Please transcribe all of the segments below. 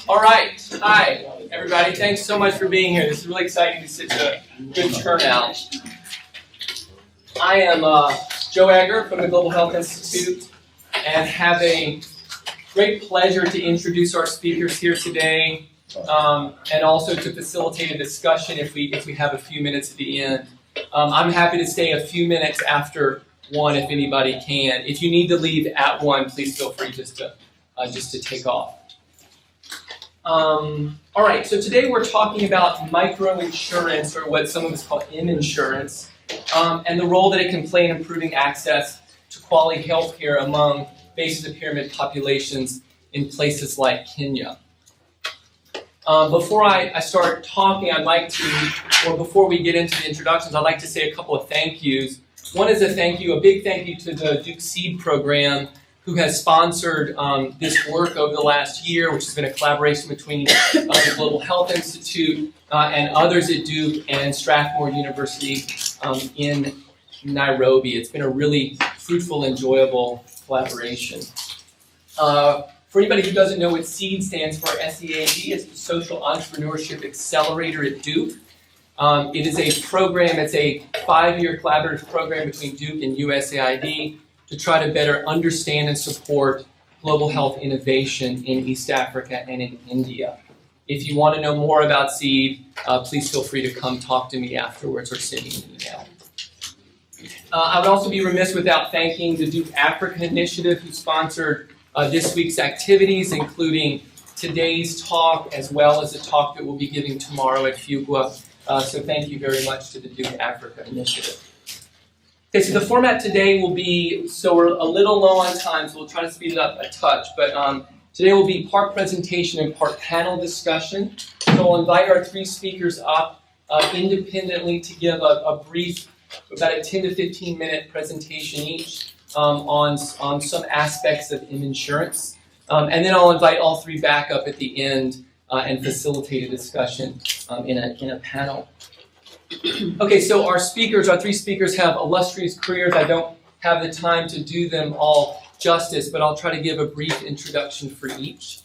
All right. Hi, everybody. Thanks so much for being here. This is really exciting to see such a good turnout. I am Joe Egger from the Global Health Institute and have a great pleasure to introduce our speakers here today and also to facilitate a discussion if we have a few minutes at the end. I'm happy to stay a few minutes after 1 if anybody can. If you need to leave at 1, please feel free just to take off. All right, so today we're talking about microinsurance, or what some of us call M-Insurance, and the role that it can play in improving access to quality health care among base of the pyramid populations in places like Kenya. Before I start talking, before we get into the introductions, I'd like to say a couple of thank yous. One is a big thank you to the Duke Seed Program, who has sponsored this work over the last year, which has been a collaboration between the Global Health Institute and others at Duke and Strathmore University in Nairobi. It's been a really fruitful, enjoyable collaboration. For anybody who doesn't know what SEED stands for, S-E-A-D, it's the Social Entrepreneurship Accelerator at Duke. It is a program, it's a 5-year collaborative program between Duke and USAID to try to better understand and support global health innovation in East Africa and in India. If you want to know more about SEED, please feel free to come talk to me afterwards or send me an email. I would also be remiss without thanking the Duke Africa Initiative, who sponsored this week's activities, including today's talk, as well as the talk that we'll be giving tomorrow at Fugwa. So thank you very much to the Duke Africa Initiative. Okay, so the format today will be, so we're a little low on time, so we'll try to speed it up a touch, but today will be part presentation and part panel discussion. So we'll invite our 3 speakers up independently to give a brief, about a 10 to 15 minute presentation each on some aspects of M-Insurance. And then I'll invite all 3 back up at the end and facilitate a discussion in a panel. Okay, so our 3 speakers have illustrious careers. I don't have the time to do them all justice, but I'll try to give a brief introduction for each.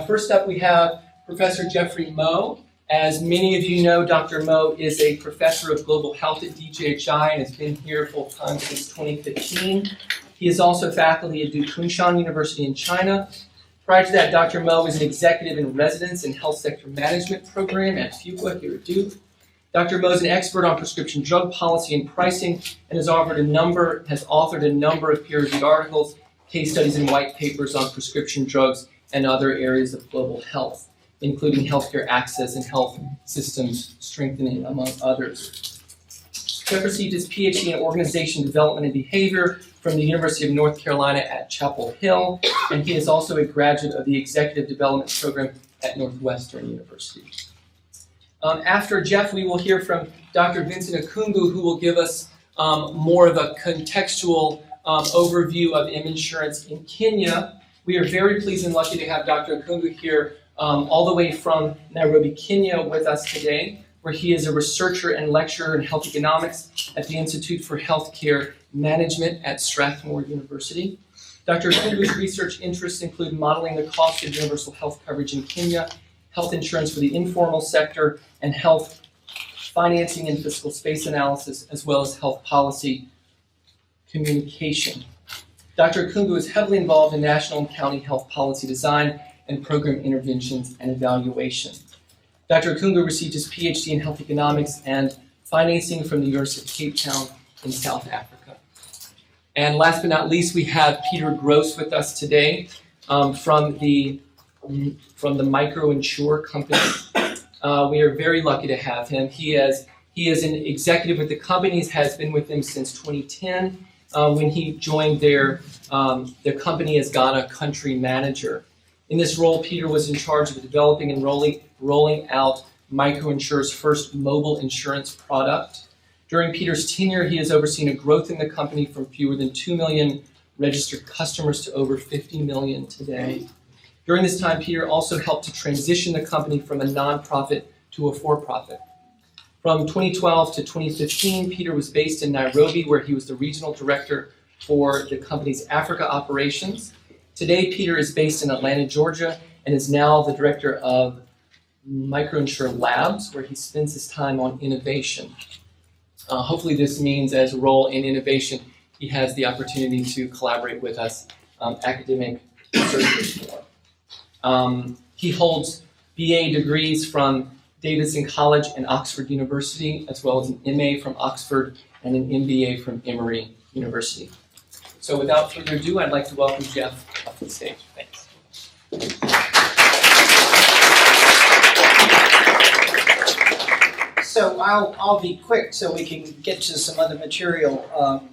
First up, we have Professor Jeffrey Moe. As many of you know, Dr. Moe is a professor of global health at DJHI and has been here full-time since 2015. He is also faculty at Duke Kunshan University in China. Prior to that, Dr. Moe is an executive in residence in health sector management program at Fuqua here at Duke. Dr. Moe is an expert on prescription drug policy and pricing and has authored a number of peer-reviewed articles, case studies, and white papers on prescription drugs and other areas of global health, including healthcare access and health systems strengthening, among others. Jeff received his PhD in Organization Development and Behavior from the University of North Carolina at Chapel Hill, and he is also a graduate of the Executive Development Program at Northwestern University. After Jeff, we will hear from Dr. Vincent Okungu, who will give us more of a contextual overview of M-Insurance in Kenya. We are very pleased and lucky to have Dr. Okungu here all the way from Nairobi, Kenya with us today, where he is a researcher and lecturer in health economics at the Institute for Healthcare Management at Strathmore University. Dr. Okungu's research interests include modeling the cost of universal health coverage in Kenya, health insurance for the informal sector, and health financing and fiscal space analysis, as well as health policy communication. Dr. Okungu is heavily involved in national and county health policy design and program interventions and evaluation. Dr. Okungu received his PhD in health economics and financing from the University of Cape Town in South Africa. And last but not least, we have Peter Gross with us today from the MicroEnsure company. We are very lucky to have him. He is an executive with the company, has been with them since 2010 when he joined their company as Ghana country manager. In this role, Peter was in charge of developing and rolling out MicroInsure's first mobile insurance product. During Peter's tenure, he has overseen a growth in the company from fewer than 2 million registered customers to over 50 million today. During this time, Peter also helped to transition the company from a nonprofit to a for-profit. From 2012 to 2015, Peter was based in Nairobi, where he was the regional director for the company's Africa operations. Today, Peter is based in Atlanta, Georgia, and is now the director of MicroEnsure Labs, where he spends his time on innovation. Hopefully this means as a role in innovation, he has the opportunity to collaborate with us academic researchers more. He holds BA degrees from Davidson College and Oxford University, as well as an MA from Oxford and an MBA from Emory University. So without further ado, I'd like to welcome Jeff up to the stage. Thanks. So I'll be quick so we can get to some other material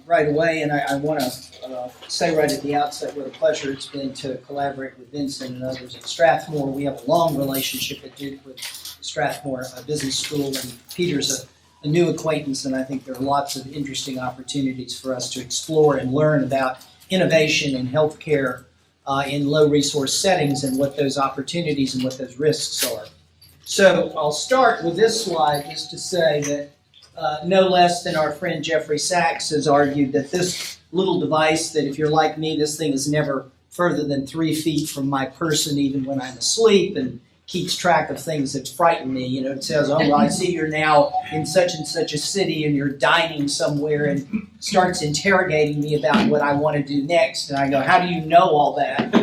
right away, and I want to say right at the outset what a pleasure it's been to collaborate with Vincent and others at Strathmore. We have a long relationship at Duke with Strathmore Business School, and Peter's a new acquaintance, and I think there are lots of interesting opportunities for us to explore and learn about innovation in healthcare in low-resource settings and what those opportunities and what those risks are. So I'll start with this slide just to say that no less than our friend Jeffrey Sachs has argued that this little device, that if you're like me, this thing is never further than 3 feet from my person even when I'm asleep, and keeps track of things that frighten me. You know, it says, oh, well, I see you're now in such and such a city and you're dining somewhere, and starts interrogating me about what I want to do next. And I go, how do you know all that?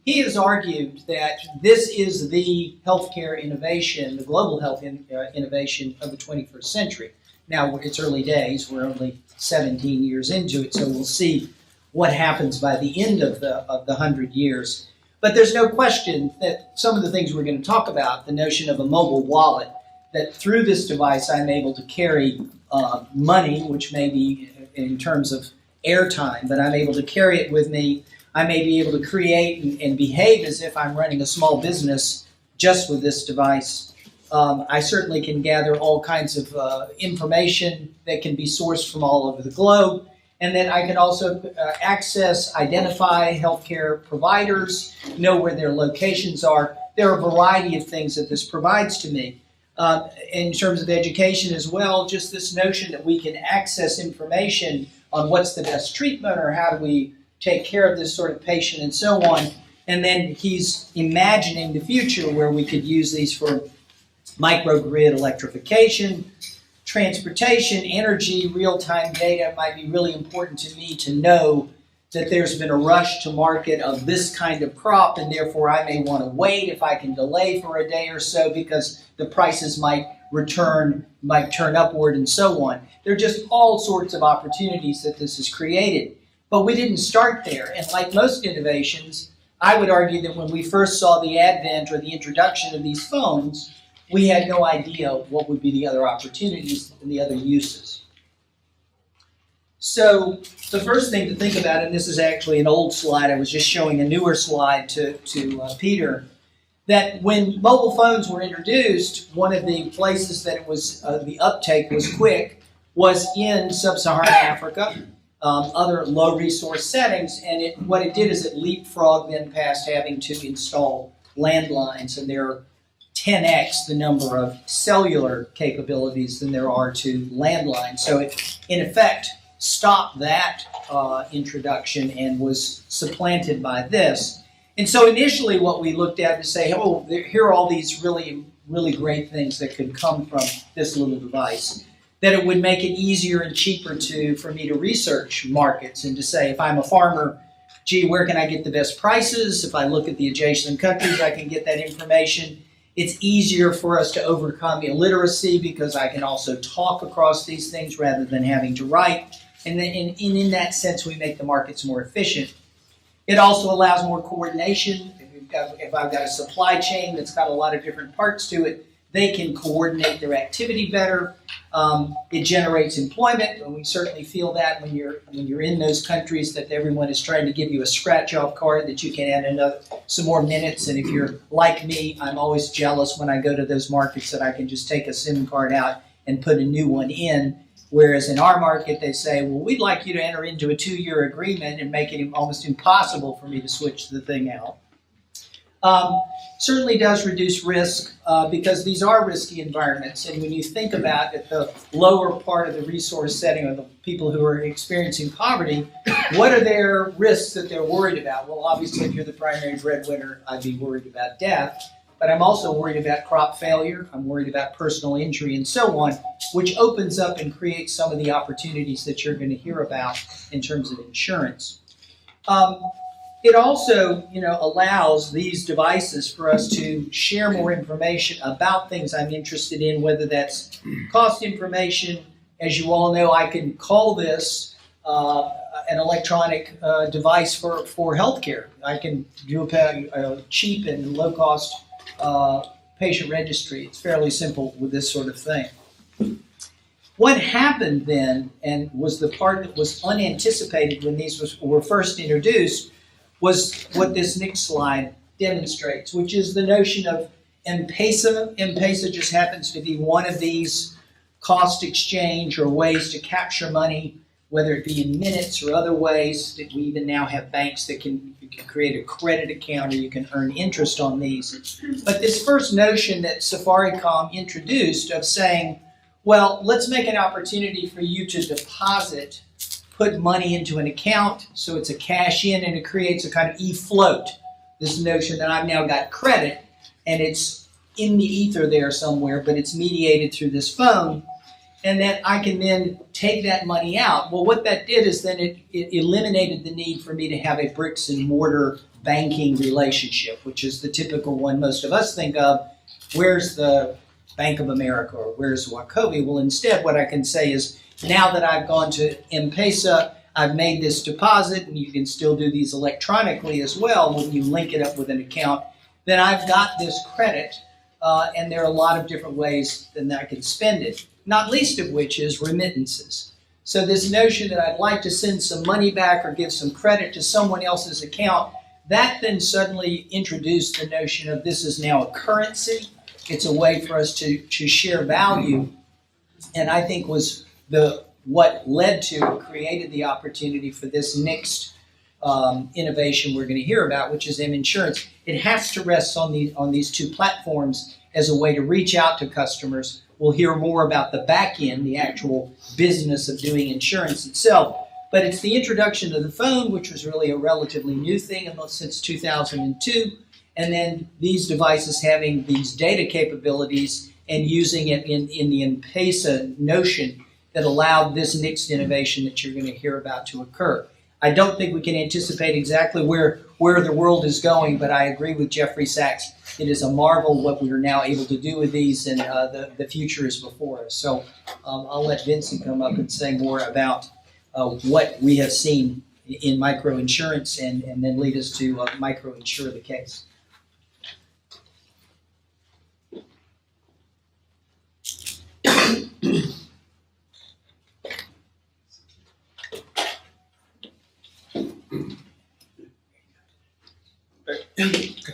He has argued that this is the healthcare innovation, the global health innovation of the 21st century. Now, it's early days. We're only 17 years into it, so we'll see what happens by the end of the 100 years. But there's no question that some of the things we're going to talk about, the notion of a mobile wallet, that through this device I'm able to carry money, which may be in terms of airtime, but I'm able to carry it with me. I may be able to create and behave as if I'm running a small business just with this device. I certainly can gather all kinds of information that can be sourced from all over the globe. And then I can also access, identify healthcare providers, know where their locations are. There are a variety of things that this provides to me. In terms of education as well, just this notion that we can access information on what's the best treatment or how do we take care of this sort of patient and so on. And then he's imagining the future where we could use these for microgrid electrification, transportation, energy, real-time data. It might be really important to me to know that there's been a rush to market of this kind of crop, and therefore I may want to wait if I can delay for a day or so because the prices might turn upward and so on. There are just all sorts of opportunities that this has created. But we didn't start there. And like most innovations, I would argue that when we first saw the advent or the introduction of these phones, we had no idea what would be the other opportunities and the other uses. So the first thing to think about, and this is actually an old slide, I was just showing a newer slide to Peter, that when mobile phones were introduced, one of the places that it was the uptake was quick was in sub-Saharan Africa, other low-resource settings, and what it did is it leapfrogged then past having to install landlines, and there are 10x the number of cellular capabilities than there are to landlines. So it, in effect, stopped that introduction and was supplanted by this. And so initially what we looked at is say, oh, here are all these really, really great things that could come from this little device. That it would make it easier and cheaper for me to research markets and to say, if I'm a farmer, gee, where can I get the best prices? If I look at the adjacent countries, I can get that information. It's easier for us to overcome illiteracy because I can also talk across these things rather than having to write. And in that sense, we make the markets more efficient. It also allows more coordination. If I've got a supply chain that's got a lot of different parts to it, they can coordinate their activity better. It generates employment, and we certainly feel that when you're in those countries that everyone is trying to give you a scratch-off card that you can add some more minutes. And if you're like me, I'm always jealous when I go to those markets that I can just take a SIM card out and put a new one in. Whereas in our market, they say, well, we'd like you to enter into a 2-year agreement and make it almost impossible for me to switch the thing out. Certainly does reduce risk because these are risky environments. And when you think about at the lower part of the resource setting or the people who are experiencing poverty, what are their risks that they're worried about? Well, obviously, if you're the primary breadwinner, I'd be worried about death. But I'm also worried about crop failure. I'm worried about personal injury and so on, which opens up and creates some of the opportunities that you're going to hear about in terms of insurance. It also, allows these devices for us to share more information about things I'm interested in, whether that's cost information. As you all know, I can call this an electronic device for healthcare. I can do a cheap and low-cost patient registry. It's fairly simple with this sort of thing. What happened then, and was the part that was unanticipated when these were first introduced, was what this next slide demonstrates, which is the notion of M-Pesa. M-Pesa just happens to be one of these cost exchange or ways to capture money, whether it be in minutes or other ways. That we even now have banks that you can create a credit account or you can earn interest on these. But this first notion that Safaricom introduced of saying, well, let's make an opportunity for you to deposit, put money into an account, so it's a cash in, and it creates a kind of e-float. This notion that I've now got credit, and it's in the ether there somewhere, but it's mediated through this phone, and that I can then take that money out. Well, what that did is then it eliminated the need for me to have a bricks and mortar banking relationship, which is the typical one most of us think of. Where's the Bank of America or where's Wachovia? Well, instead, what I can say is, now that I've gone to M-Pesa, I've made this deposit, and you can still do these electronically as well when you link it up with an account, then I've got this credit, and there are a lot of different ways that I can spend it, not least of which is remittances. So this notion that I'd like to send some money back or give some credit to someone else's account, that then suddenly introduced the notion of this is now a currency. It's a way for us to share value, and I think was what led to and created the opportunity for this next innovation we're going to hear about, which is M-Insurance. It has to rest on these two platforms as a way to reach out to customers. We'll hear more about the back end, the actual business of doing insurance itself. But it's the introduction of the phone, which was really a relatively new thing since 2002, and then these devices having these data capabilities and using it in the M-Pesa notion that allowed this next innovation that you're going to hear about to occur. I don't think we can anticipate exactly where the world is going, but I agree with Jeffrey Sachs. It is a marvel what we are now able to do with these, and the future is before us. So I'll let Vincent come up and say more about what we have seen in microinsurance and then lead us to MicroEnsure the case.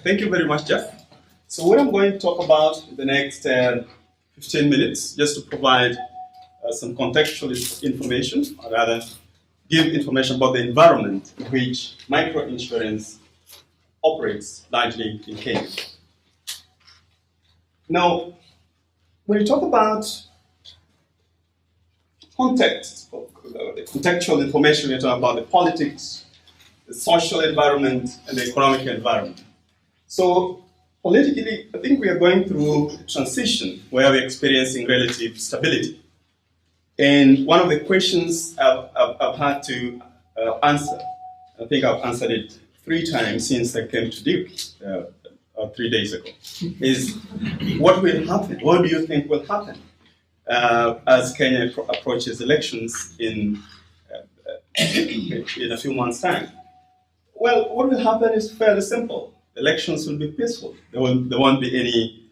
Thank you very much, Jeff. So what I'm going to talk about in the next 15 minutes, just to provide some contextual information, or rather give information about the environment in which microinsurance operates largely in Kenya. Now, when you talk about context, the contextual information, you're talking about the politics, the social environment, and the economic environment. So politically, I think we are going through a transition where we're experiencing relative stability. And one of the questions I've had to answer, I think I've answered it 3 times since I came to Duke 3 days ago, is what will happen? What do you think will happen as Kenya approaches elections in a few months' time? Well, what will happen is fairly simple. Elections will be peaceful. There won't be any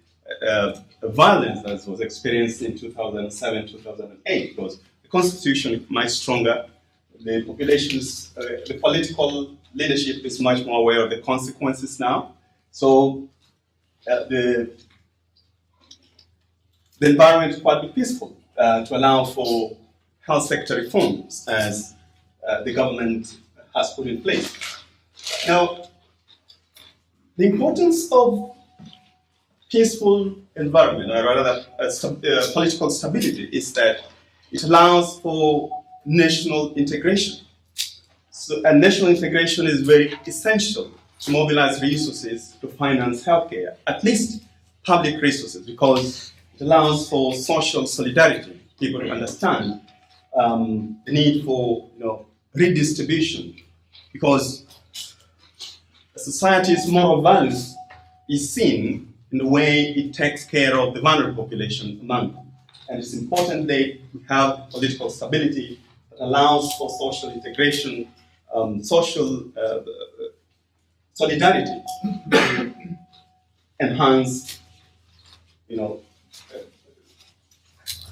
violence as was experienced in 2007, 2008, because the constitution is much stronger. The population's, the political leadership is much more aware of the consequences now. So the environment is quite peaceful to allow for health sector reforms as the government has put in place. Now, The importance of peaceful environment, or rather political stability, is that it allows for national integration. So, and national integration is very essential to mobilize resources to finance healthcare, at least public resources, because it allows for social solidarity. People understand the need for redistribution, because a society's moral values is seen in the way it takes care of the vulnerable population among them. And it's important that we have political stability that allows for social integration, social solidarity, enhance,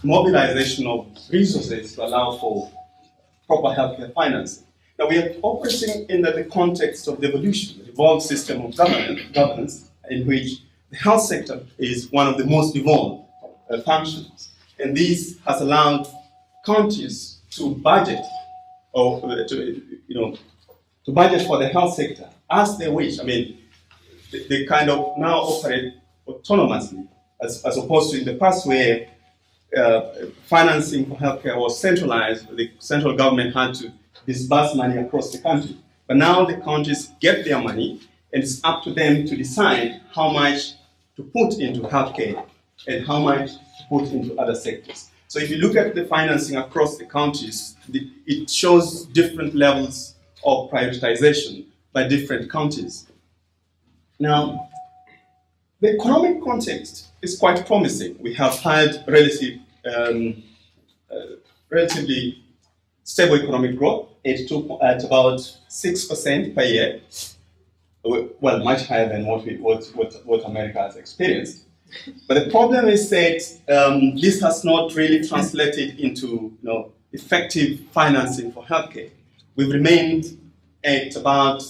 mobilization of resources to allow for proper healthcare financing. Now we are operating in the context of the evolution, the evolved system of governance, in which the health sector is one of the most evolved functions, and this has allowed counties to budget, or to budget for the health sector as they wish. I mean, they kind of now operate autonomously, as opposed to in the past where financing for healthcare was centralized. The central government had to disburse money across the country. But now the counties get their money, and it's up to them to decide how much to put into healthcare and how much to put into other sectors. So if you look at the financing across the counties, it shows different levels of prioritization by different counties. Now, the economic context is quite promising. We have had relatively stable economic growth at about 6% per year. Well, much higher than what America has experienced. But the problem is that this has not really translated into effective financing for healthcare. We've remained at about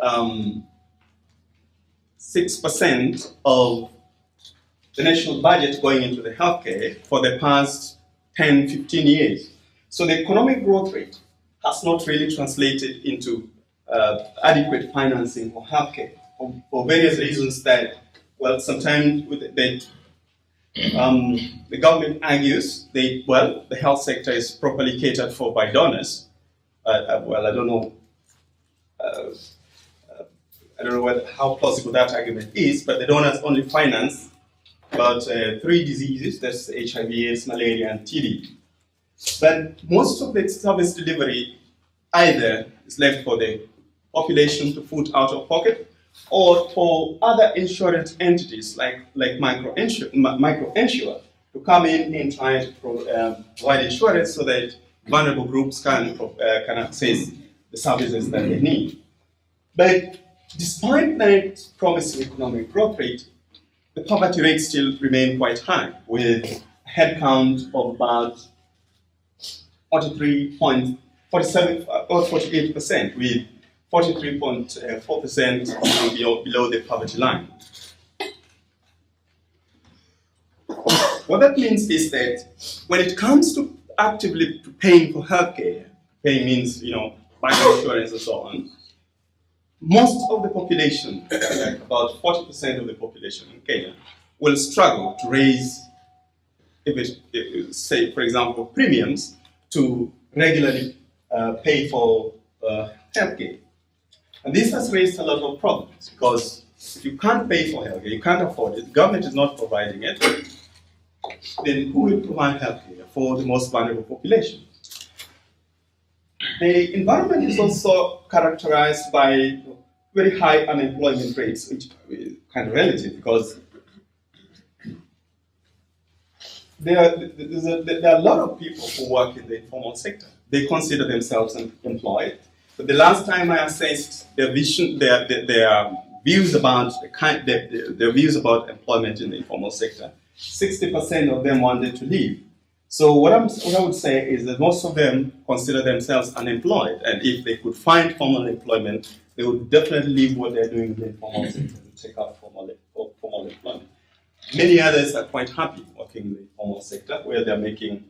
6% of the national budget going into the healthcare for the past 10, 15 years. So the economic growth rate has not really translated into adequate financing for healthcare for various reasons that, well, sometimes the government argues that, the health sector is properly catered for by donors. I don't know. I don't know how plausible that argument is, but the donors only finance about 3 diseases, that's HIV, AIDS, malaria, and TB. But most of the service delivery either is left for the population to foot out of pocket, or for other insurance entities like MicroEnsure to come in and try to provide insurance so that vulnerable groups can access the services that they need. But despite that promising economic growth rate, the poverty rates still remain quite high, with a headcount of about 48%, with 43.4% below the poverty line. What that means is that when it comes to actively paying for healthcare, paying means microinsurance and so on, most of the population, like about 40% of the population in Kenya, will struggle to raise, say, for example, premiums to regularly pay for healthcare. And this has raised a lot of problems, because if you can't pay for healthcare, you can't afford it, the government is not providing it, then who will provide healthcare for the most vulnerable population? The environment is also characterized by very high unemployment rates, which is kind of relative, because there are a lot of people who work in the informal sector. They consider themselves employed. But the last time I assessed their views about their views about employment in the informal sector, 60% of them wanted to leave. So what I would say is that most of them consider themselves unemployed, and if they could find formal employment, they would definitely leave what they're doing in the informal sector to take up formal employment. Many others are quite happy working in the informal sector, where they're making,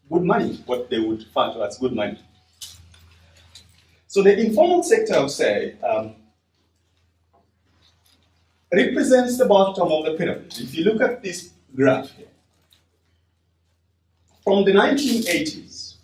good money, what they would refer to as good money. So the informal sector, I would say, represents the bottom of the pyramid. If you look at this graph here, from the 1980s,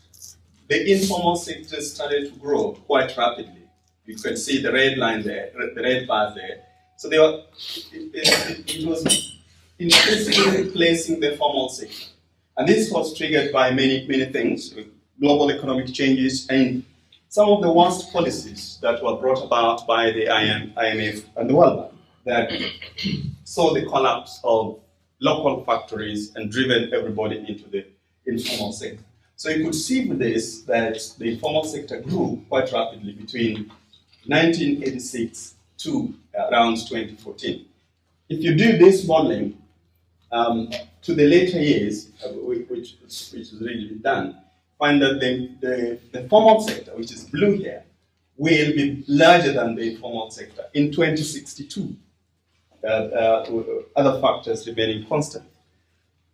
the informal sector started to grow quite rapidly. You can see the red line there, the red bar there. So it was increasingly replacing the formal sector. And this was triggered by many things, global economic changes and some of the worst policies that were brought about by the IMF and the World Bank that saw the collapse of local factories and driven everybody into the informal sector. So you could see with this that the informal sector grew quite rapidly between 1986 to around 2014. If you do this modeling to the later years, which is really done, find that the formal sector, which is blue here, will be larger than the informal sector in 2062, other factors remaining constant.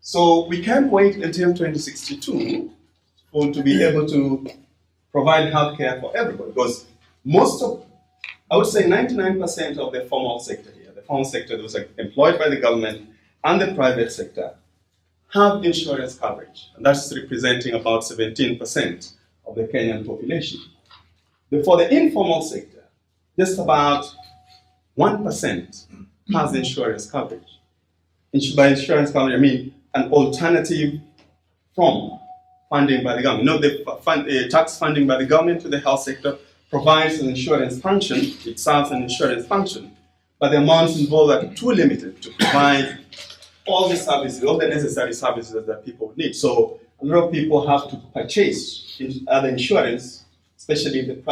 So we can't wait until 2062 to be able to provide healthcare for everybody, because I would say 99% of the formal sector here, the formal sector that was employed by the government and the private sector, have insurance coverage, and that's representing about 17% of the Kenyan population. For the informal sector, just about 1% has insurance coverage. By insurance coverage, I mean an alternative from funding by the government. No, the tax funding by the government to the health sector provides an insurance function, it serves an insurance function, but the amounts involved are too limited to provide all the services, all the necessary services that people need. So a lot of people have to purchase other insurance, especially in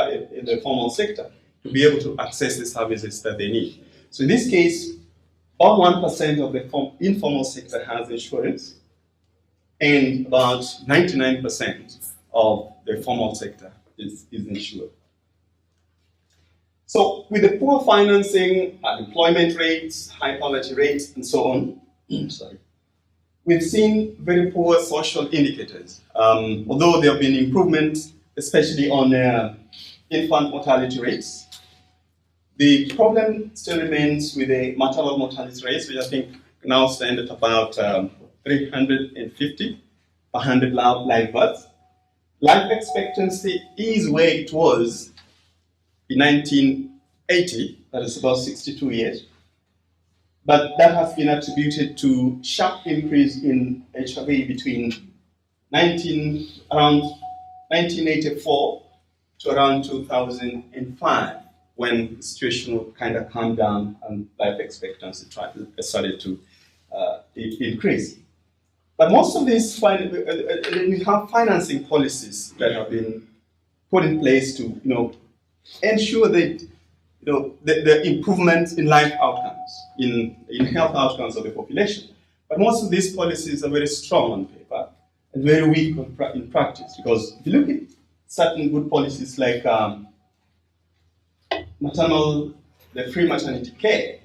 the formal sector, to be able to access the services that they need. So in this case, about 1% of the informal sector has insurance, and about 99% of the formal sector is insured. So with the poor financing, unemployment rates, high poverty rates, and so on, we've seen very poor social indicators. Although there have been improvements, especially on infant mortality rates, the problem still remains with the maternal mortality rates, which I think now stand at about 350 per 100 live births. Life expectancy is where it was in 1980, that is about 62 years. But that has been attributed to sharp increase in HIV between around 1984 to around 2005, when the situation kind of calmed down and life expectancy started to increase. But most of these, we have financing policies that have been put in place to, ensure that, the improvements in life outcomes, in health outcomes of the population. But most of these policies are very strong on paper and very weak in practice. Because if you look at certain good policies like the free maternity care,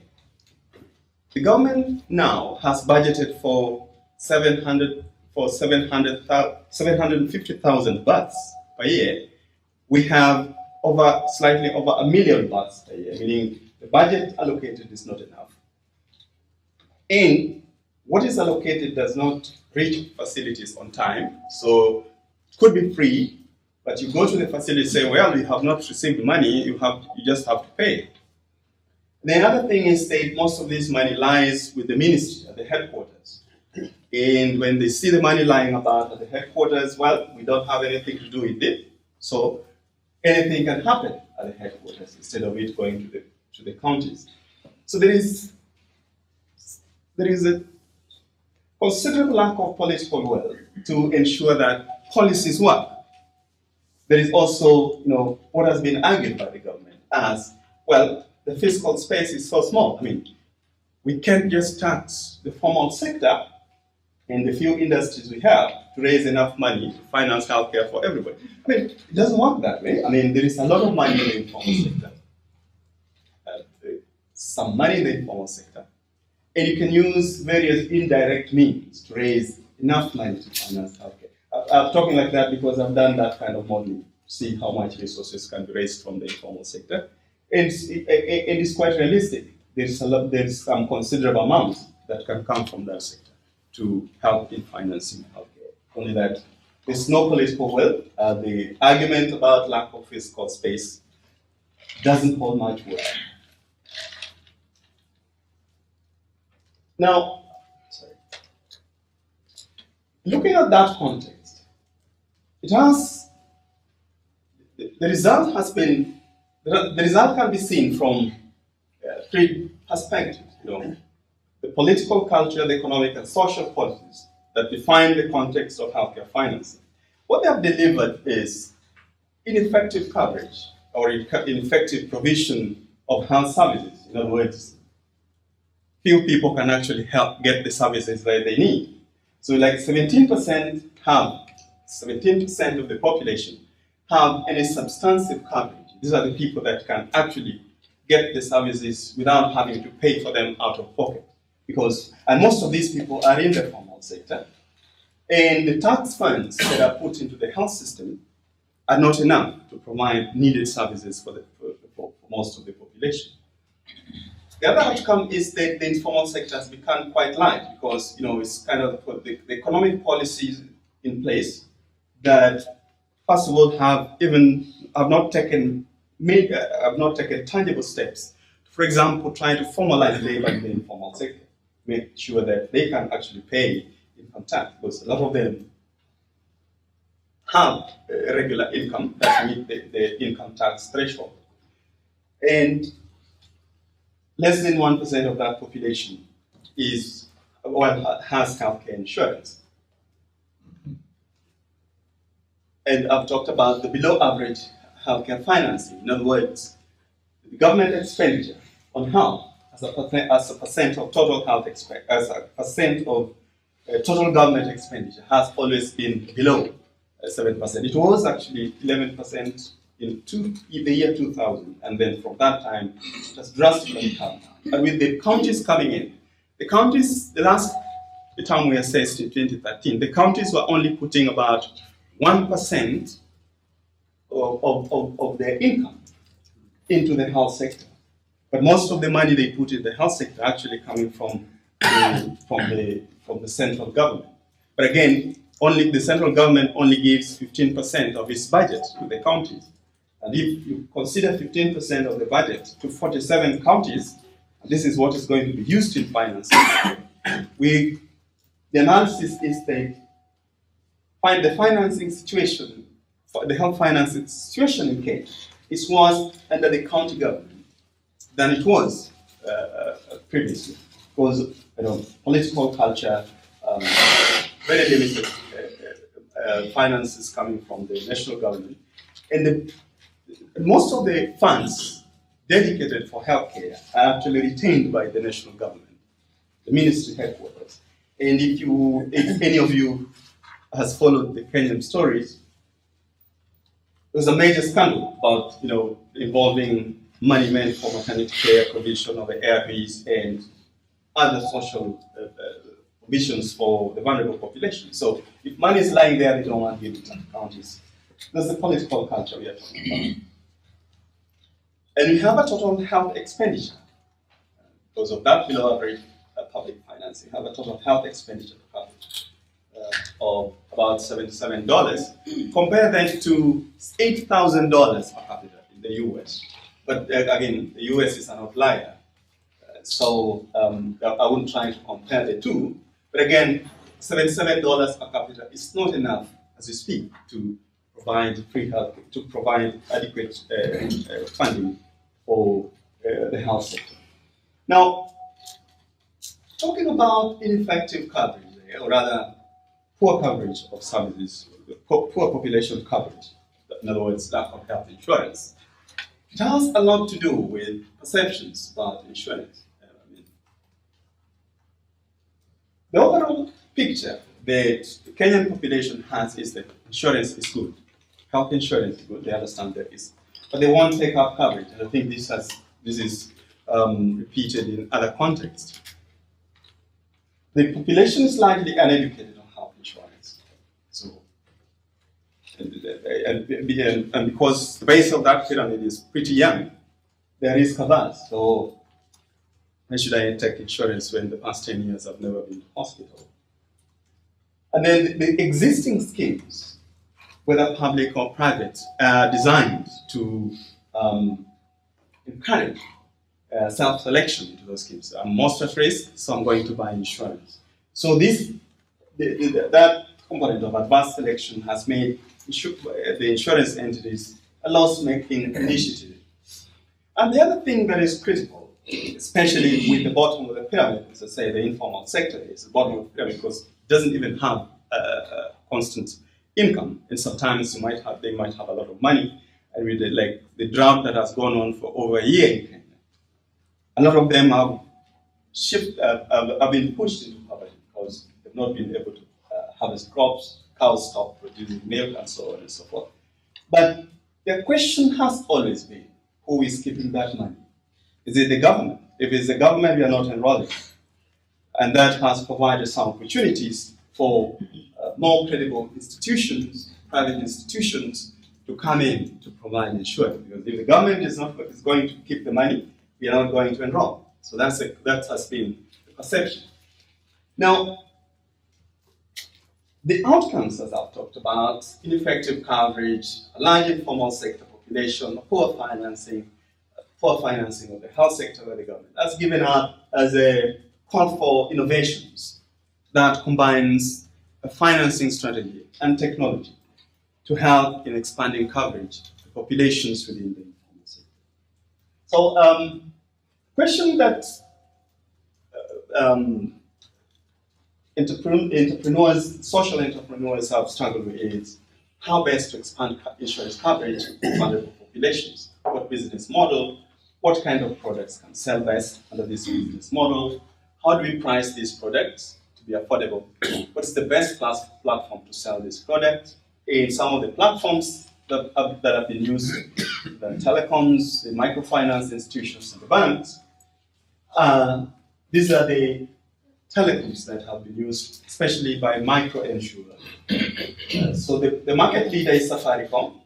the government now has budgeted for 750,000 births per year. We have slightly over 1 million births per year, meaning the budget allocated is not enough. And what is allocated does not reach facilities on time, so it could be free, but you go to the facility and say, well, you have not received money, you just have to pay. The other thing is that most of this money lies with the ministry at the headquarters. And when they see the money lying about at the headquarters, well, we don't have anything to do with it. So anything can happen at the headquarters instead of it going to the counties. So there is a considerable lack of political will to ensure that policies work. There is also, what has been argued by the government as, well, the fiscal space is so small. I mean, we can't just tax the formal sector and the few industries we have to raise enough money to finance healthcare for everybody. I mean, it doesn't work that way. I mean, there is a lot of money in the informal sector. Some money in the informal sector. And you can use various indirect means to raise enough money to finance healthcare. I'm talking like that because I've done that kind of modeling. see how much resources can be raised from the informal sector. And it's quite realistic. There's some considerable amount that can come from that sector to help in financing healthcare. Only that there's no political will. The argument about lack of fiscal space doesn't hold much weight. Now, looking at that context, the result can be seen from three perspectives. The political culture, the economic and social policies that define the context of healthcare financing. What they have delivered is ineffective coverage or ineffective provision of health services. In other words, few people can actually help get the services that they need. So like 17% of the population have any substantive coverage. These are the people that can actually get the services without having to pay for them out of pocket. And most of these people are in the formal sector. And the tax funds that are put into the health system are not enough to provide needed services for most of the population. The other outcome is that the informal sector has become quite light because it's kind of the economic policies in place that, first of all, have not taken tangible steps. For example, trying to formalize labor in the informal sector, make sure that they can actually pay income tax, because a lot of them have a regular income that meet the income tax threshold. And less than 1% of that population has healthcare insurance. And I've talked about the below average healthcare financing. In other words, the government expenditure on health as a percent of total total government expenditure has always been below 7%. It was actually 11% in the year 2000, and then from that time, it has drastically come down. But with the counties coming in, the last time we assessed in 2013, the counties were only putting about 1% of their income into the health sector. But most of the money they put in the health sector actually coming from the central government. But again, the central government only gives 15% of its budget to the counties. And if you consider 15% of the budget to 47 counties, this is what is going to be used in financing. The analysis is that the financing situation, the health financing situation in Kenya is worse under the county government than it was previously, because political culture, very limited finances coming from the national government, and most of the funds dedicated for healthcare are actually retained by the national government, the ministry headquarters. And if any of you has followed the Kenyan stories, there was a major scandal about involving money meant for maternity care, provision of ARVs, and other social provisions for the vulnerable population. So if money is lying there, they don't want to give it to the counties. That's the political culture we are talking about. And we have a total health expenditure. Because of that below average public financing, we have a total health expenditure per capita of about $77. Compare that to $8,000 per capita in the US. But again, the US is an outlier. So I wouldn't try to compare the two. But again, $77 per capita is not enough, as we speak, to provide free health, to provide adequate funding for the health sector. Now, talking about ineffective coverage, or rather poor coverage of services, poor population coverage, in other words, lack of health insurance, it has a lot to do with perceptions about insurance. The overall picture that the Kenyan population has is that insurance is good. Health insurance is good, they understand that is. But they won't take up coverage. And I think this is repeated in other contexts. The population is largely uneducated on health insurance. So and because the base of that pyramid is pretty young, they're risk averse. So why should I take insurance when the past 10 years I've never been to hospital? And then the existing schemes, whether public or private, are designed to encourage self-selection into those schemes. I'm most at risk, so I'm going to buy insurance. So that component of advanced selection has made the insurance entities a loss-making initiative. And the other thing that is critical, especially with the bottom of the pyramid, as I say, the informal sector is the bottom of the pyramid because it doesn't even have a constant income. And sometimes they might have a lot of money. And with the drought that has gone on for over a year in Kenya, a lot of them have been pushed into poverty because they've not been able to harvest crops, cows stop producing milk, and so on and so forth. But the question has always been, who is keeping that money? Is it the government? If it's the government, we are not enrolling. And that has provided some opportunities for more credible institutions, private institutions, to come in to provide insurance. Because if the government is going to keep the money, we are not going to enroll. So that has been the perception. Now, the outcomes, as I've talked about, ineffective coverage, a large informal sector population, poor financing of the health sector by the government, that's given up as a call for innovations that combines a financing strategy and technology to help in expanding coverage to populations within the informal sector. So, question that social entrepreneurs have struggled with is how best to expand insurance coverage to vulnerable populations. What business model, what kind of products can sell best under this business model? How do we price these products to be affordable? What's the best platform to sell these products? In some of the platforms that have been used, the telecoms, the microfinance institutions, and the banks, these are the telecoms that have been used, especially by MicroEnsure. So the market leader is Safaricom,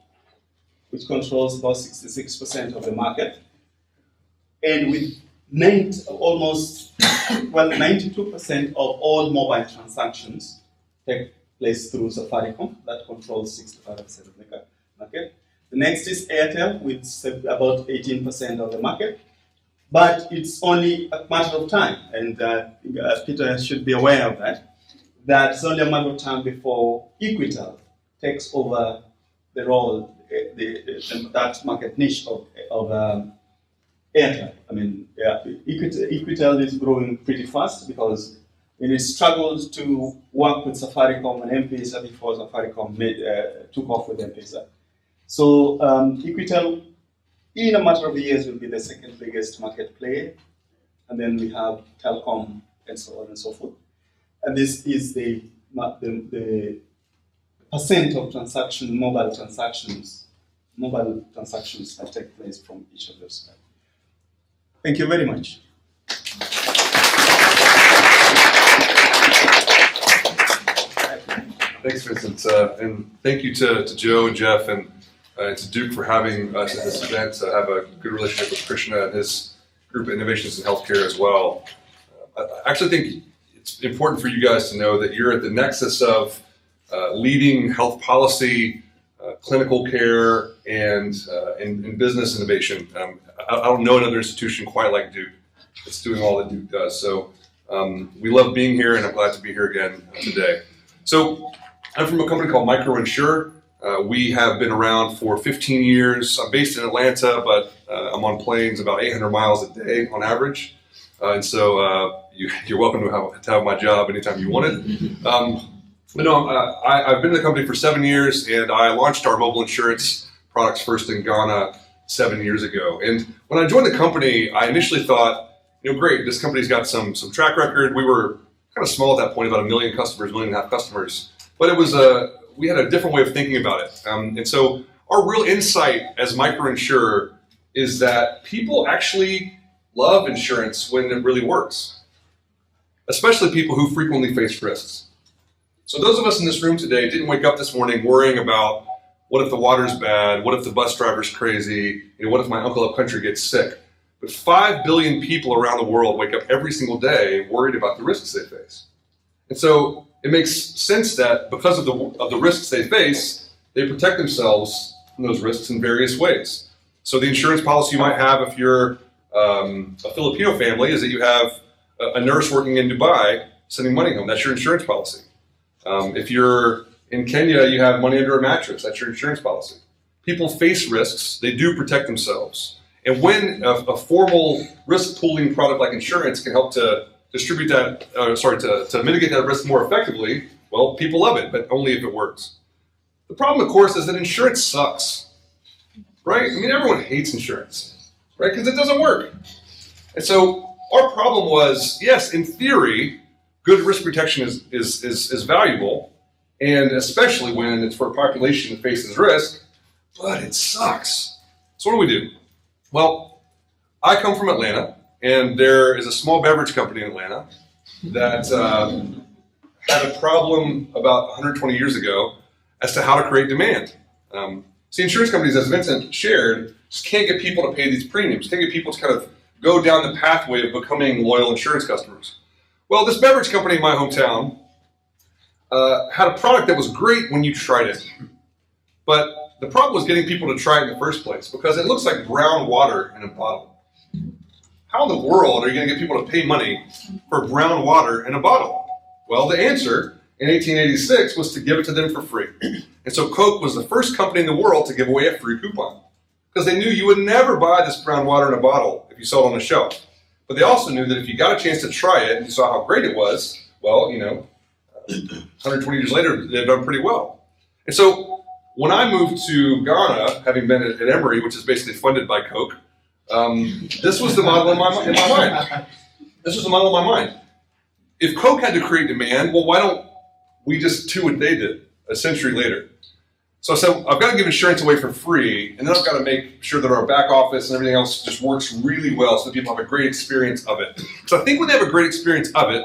which controls about 66% of the market. And with 92% of all mobile transactions take place through Safaricom, that controls 65% of the market. The next is Airtel, with about 18% of the market. But it's only a matter of time, and Peter should be aware of that it's only a matter of time before Equitel takes over the role, that market niche of Airtel. I mean, Equitel is growing pretty fast because it struggled to work with Safaricom and M-Pesa before Safaricom took off with M-Pesa. So Equitel, in a matter of years, will be the second biggest market player. And then we have Telcom and so on and so forth. And this is the percent of mobile transactions that take place from each of those. Thank you very much. Thanks, Vincent. And thank you to Joe and Jeff and to Duke for having us at this event. I have a good relationship with Krishna and his group of innovations in healthcare as well. I actually think it's important for you guys to know that you're at the nexus of leading health policy, clinical care, and business innovation. I don't know another institution quite like Duke that's doing all that Duke does. So we love being here, and I'm glad to be here again today. So I'm from a company called MicroEnsure. We have been around for 15 years. I'm based in Atlanta, but I'm on planes about 800 miles a day on average. And so you're welcome to have my job anytime you want it. But no, I've been in the company for 7 years, and I launched our mobile insurance products first in Ghana 7 years ago. And when I joined the company, I initially thought, great, this company's got some track record. We were kind of small at that point, about 1 million customers, 1.5 million customers. But it was we had a different way of thinking about it. And so our real insight as MicroEnsure is that people actually love insurance when it really works, especially people who frequently face risks. So those of us in this room today didn't wake up this morning worrying about What if the water's bad? What if the bus driver's crazy? What if my uncle up country gets sick? But 5 billion people around the world wake up every single day worried about the risks they face. And so it makes sense that because of the risks they face, they protect themselves from those risks in various ways. So the insurance policy you might have if you're a Filipino family is that you have a nurse working in Dubai sending money home. That's your insurance policy. If you're in Kenya, you have money under a mattress. That's your insurance policy. People face risks. They do protect themselves. And when a formal risk pooling product like insurance can help to distribute that, to mitigate that risk more effectively, well, people love it, but only if it works. The problem, of course, is that insurance sucks, right? I mean, everyone hates insurance, right? Because it doesn't work. And so our problem was, yes, in theory, good risk protection is valuable, and especially when it's for a population that faces risk, but it sucks. So what do? Well, I come from Atlanta, and there is a small beverage company in Atlanta that had a problem about 120 years ago as to how to create demand. See, insurance companies, as Vincent shared, just can't get people to pay these premiums, can't get people to kind of go down the pathway of becoming loyal insurance customers. Well, this beverage company in my hometown had a product that was great when you tried it, but the problem was getting people to try it in the first place because it looks like brown water in a bottle. How in the world are you going to get people to pay money for brown water in a bottle? Well, the answer in 1886 was to give it to them for free. And so Coke was the first company in the world to give away a free coupon because they knew you would never buy this brown water in a bottle if you saw it on the shelf. But they also knew that if you got a chance to try it and you saw how great it was, well, 120 years later, they've done pretty well. And so when I moved to Ghana, having been at Emory, which is basically funded by Coke, this was the model in my mind. This was the model in my mind. If Coke had to create demand, well, why don't we just do what they did a century later? So I said, I've got to give insurance away for free, and then I've got to make sure that our back office and everything else just works really well so that people have a great experience of it. So I think when they have a great experience of it,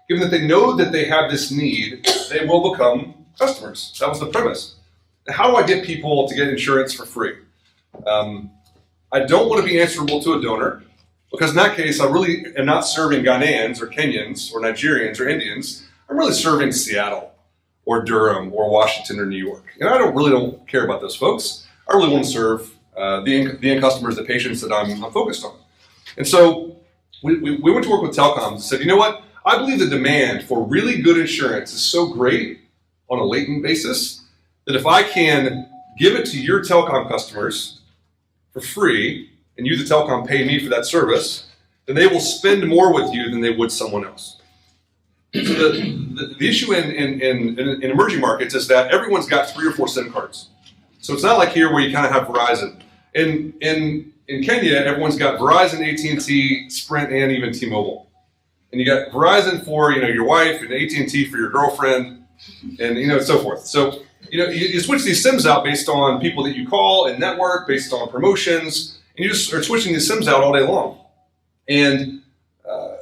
given that they know that they have this need, they will become customers. That was the premise. Now, how do I get people to get insurance for free? I don't want to be answerable to a donor, because in that case, I really am not serving Ghanaians or Kenyans or Nigerians or Indians. I'm really serving Seattle or Durham or Washington or New York. And I don't care about those folks. I really want to serve the end customers, the patients that I'm focused on. And so we went to work with telecoms and said, you know what? I believe the demand for really good insurance is so great on a latent basis that if I can give it to your telecom customers for free and you, the telecom, pay me for that service, then they will spend more with you than they would someone else. So the issue in emerging markets is that everyone's got 3 or 4 SIM cards. So it's not like here where you kind of have Verizon. In Kenya, everyone's got Verizon, AT&T, Sprint, and even T-Mobile. And you got Verizon for your wife, and AT&T for your girlfriend, and so forth. So you switch these SIMs out based on people that you call and network, based on promotions, and you just are switching these SIMs out all day long. And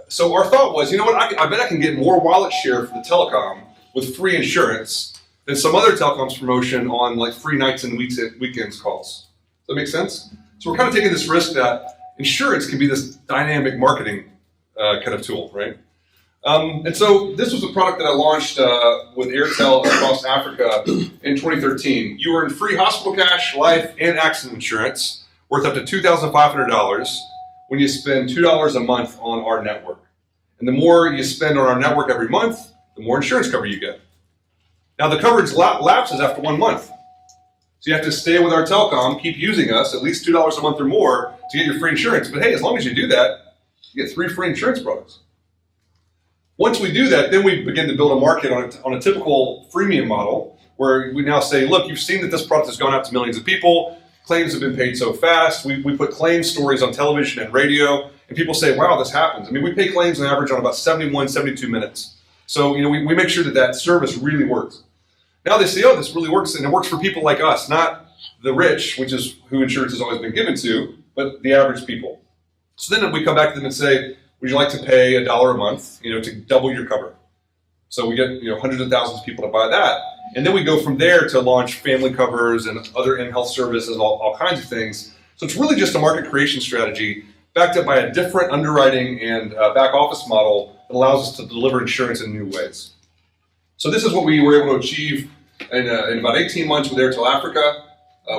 so our thought was, you know what, I bet I can get more wallet share for the telecom with free insurance than some other telecom's promotion on like free nights and weekends calls. Does that make sense? So we're kind of taking this risk that insurance can be this dynamic marketing kind of tool, right? And so this was a product that I launched with Airtel across Africa in 2013. You earn free hospital cash, life, and accident insurance worth up to $2,500 when you spend $2 a month on our network. And the more you spend on our network every month, the more insurance cover you get. Now the coverage lapses after 1 month. So you have to stay with our telecom, keep using us, at least $2 a month or more to get your free insurance. But hey, as long as you do that, you get 3 free insurance products. Once we do that, then we begin to build a market on a typical freemium model where we now say, look, you've seen that this product has gone out to millions of people. Claims have been paid so fast. We put claim stories on television and radio, and people say, wow, this happens. I mean, we pay claims on average on about 71, 72 minutes. So, we make sure that service really works. Now they say, oh, this really works, and it works for people like us, not the rich, which is who insurance has always been given to, but the average people. So then we come back to them and say, would you like to pay $1 a month, to double your cover? So we get, hundreds of thousands of people to buy that. And then we go from there to launch family covers and other in-health services, all kinds of things. So it's really just a market creation strategy backed up by a different underwriting and back office model that allows us to deliver insurance in new ways. So this is what we were able to achieve in about 18 months with Airtel Africa.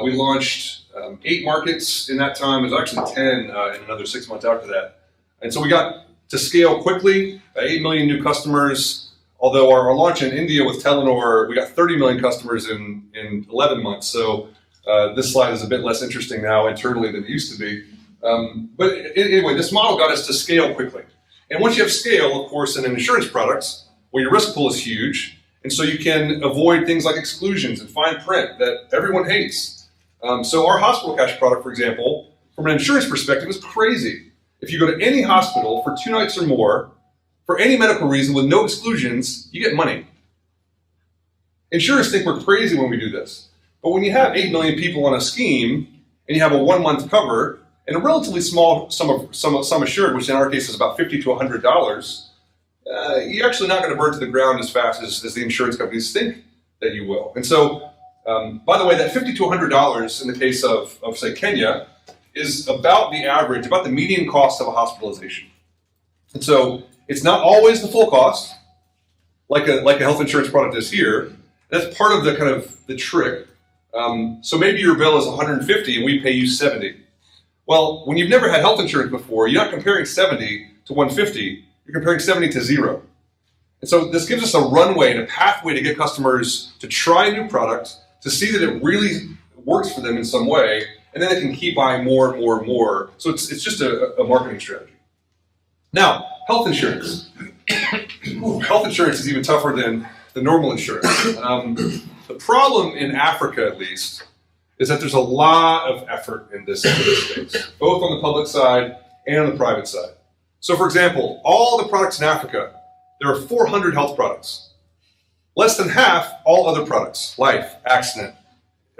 We launched 8 markets in that time. It was actually 10 in another 6 months after that. And so we got to scale quickly, 8 million new customers. Although our launch in India with Telenor, we got 30 million customers in 11 months. So this slide is a bit less interesting now internally than it used to be. But anyway, this model got us to scale quickly. And once you have scale, of course, in insurance products, well, your risk pool is huge. And so you can avoid things like exclusions and fine print that everyone hates. So our hospital cash product, for example, from an insurance perspective, is crazy. If you go to any hospital for 2 nights or more, for any medical reason with no exclusions, you get money. Insurers think we're crazy when we do this. But when you have 8 million people on a scheme and you have a 1-month cover and a relatively small sum assured, which in our case is about $50 to $100, you're actually not going to burn to the ground as fast as the insurance companies think that you will. And so, by the way, that $50 to $100 in the case of say, Kenya, is about the average, about the median cost of a hospitalization. And so it's not always the full cost, like a health insurance product is here. That's part of the kind of the trick. So maybe your bill is $150 and we pay you $70. Well, when you've never had health insurance before, you're not comparing $70 to $150, you're comparing $70 to $0. And so this gives us a runway and a pathway to get customers to try a new product, to see that it really works for them in some way, and then they can keep buying more and more and more. So it's just a marketing strategy. Now, health insurance. Health insurance is even tougher than the normal insurance. The problem in Africa, at least, is that there's a lot of effort in this space, both on the public side and on the private side. So, for example, all the products in Africa, there are 400 health products. Less than half, all other products, life, accident,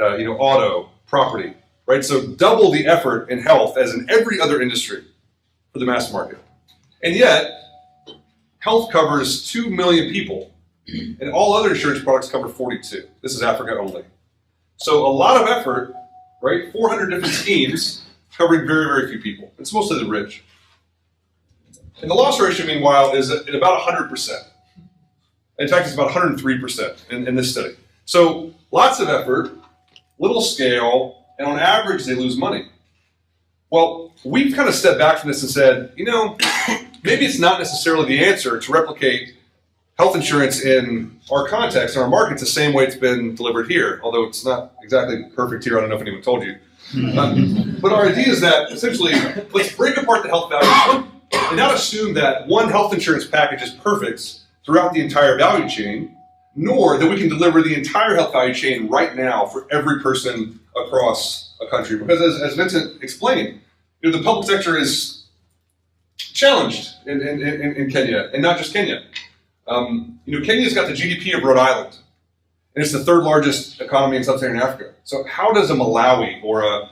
auto, property, right? So double the effort in health as in every other industry for the mass market. And yet, health covers 2 million people, and all other insurance products cover 42. This is Africa only. So a lot of effort, right? 400 different schemes covering very, very few people. It's mostly the rich. And the loss ratio, meanwhile, is at about 100%. In fact, it's about 103% in this study. So lots of effort, little scale, and on average, they lose money. Well, we've kind of stepped back from this and said, maybe it's not necessarily the answer to replicate health insurance in our context, in our markets, the same way it's been delivered here, although it's not exactly perfect here. I don't know if anyone told you. But our idea is that, essentially, let's break apart the health value and not assume that one health insurance package is perfect throughout the entire value chain, nor that we can deliver the entire health value chain right now for every person across a country. Because as Vincent explained, the public sector is challenged in Kenya, and not just Kenya. Kenya's got the GDP of Rhode Island, and it's the 3rd largest economy in sub-Saharan Africa. So how does a Malawi or a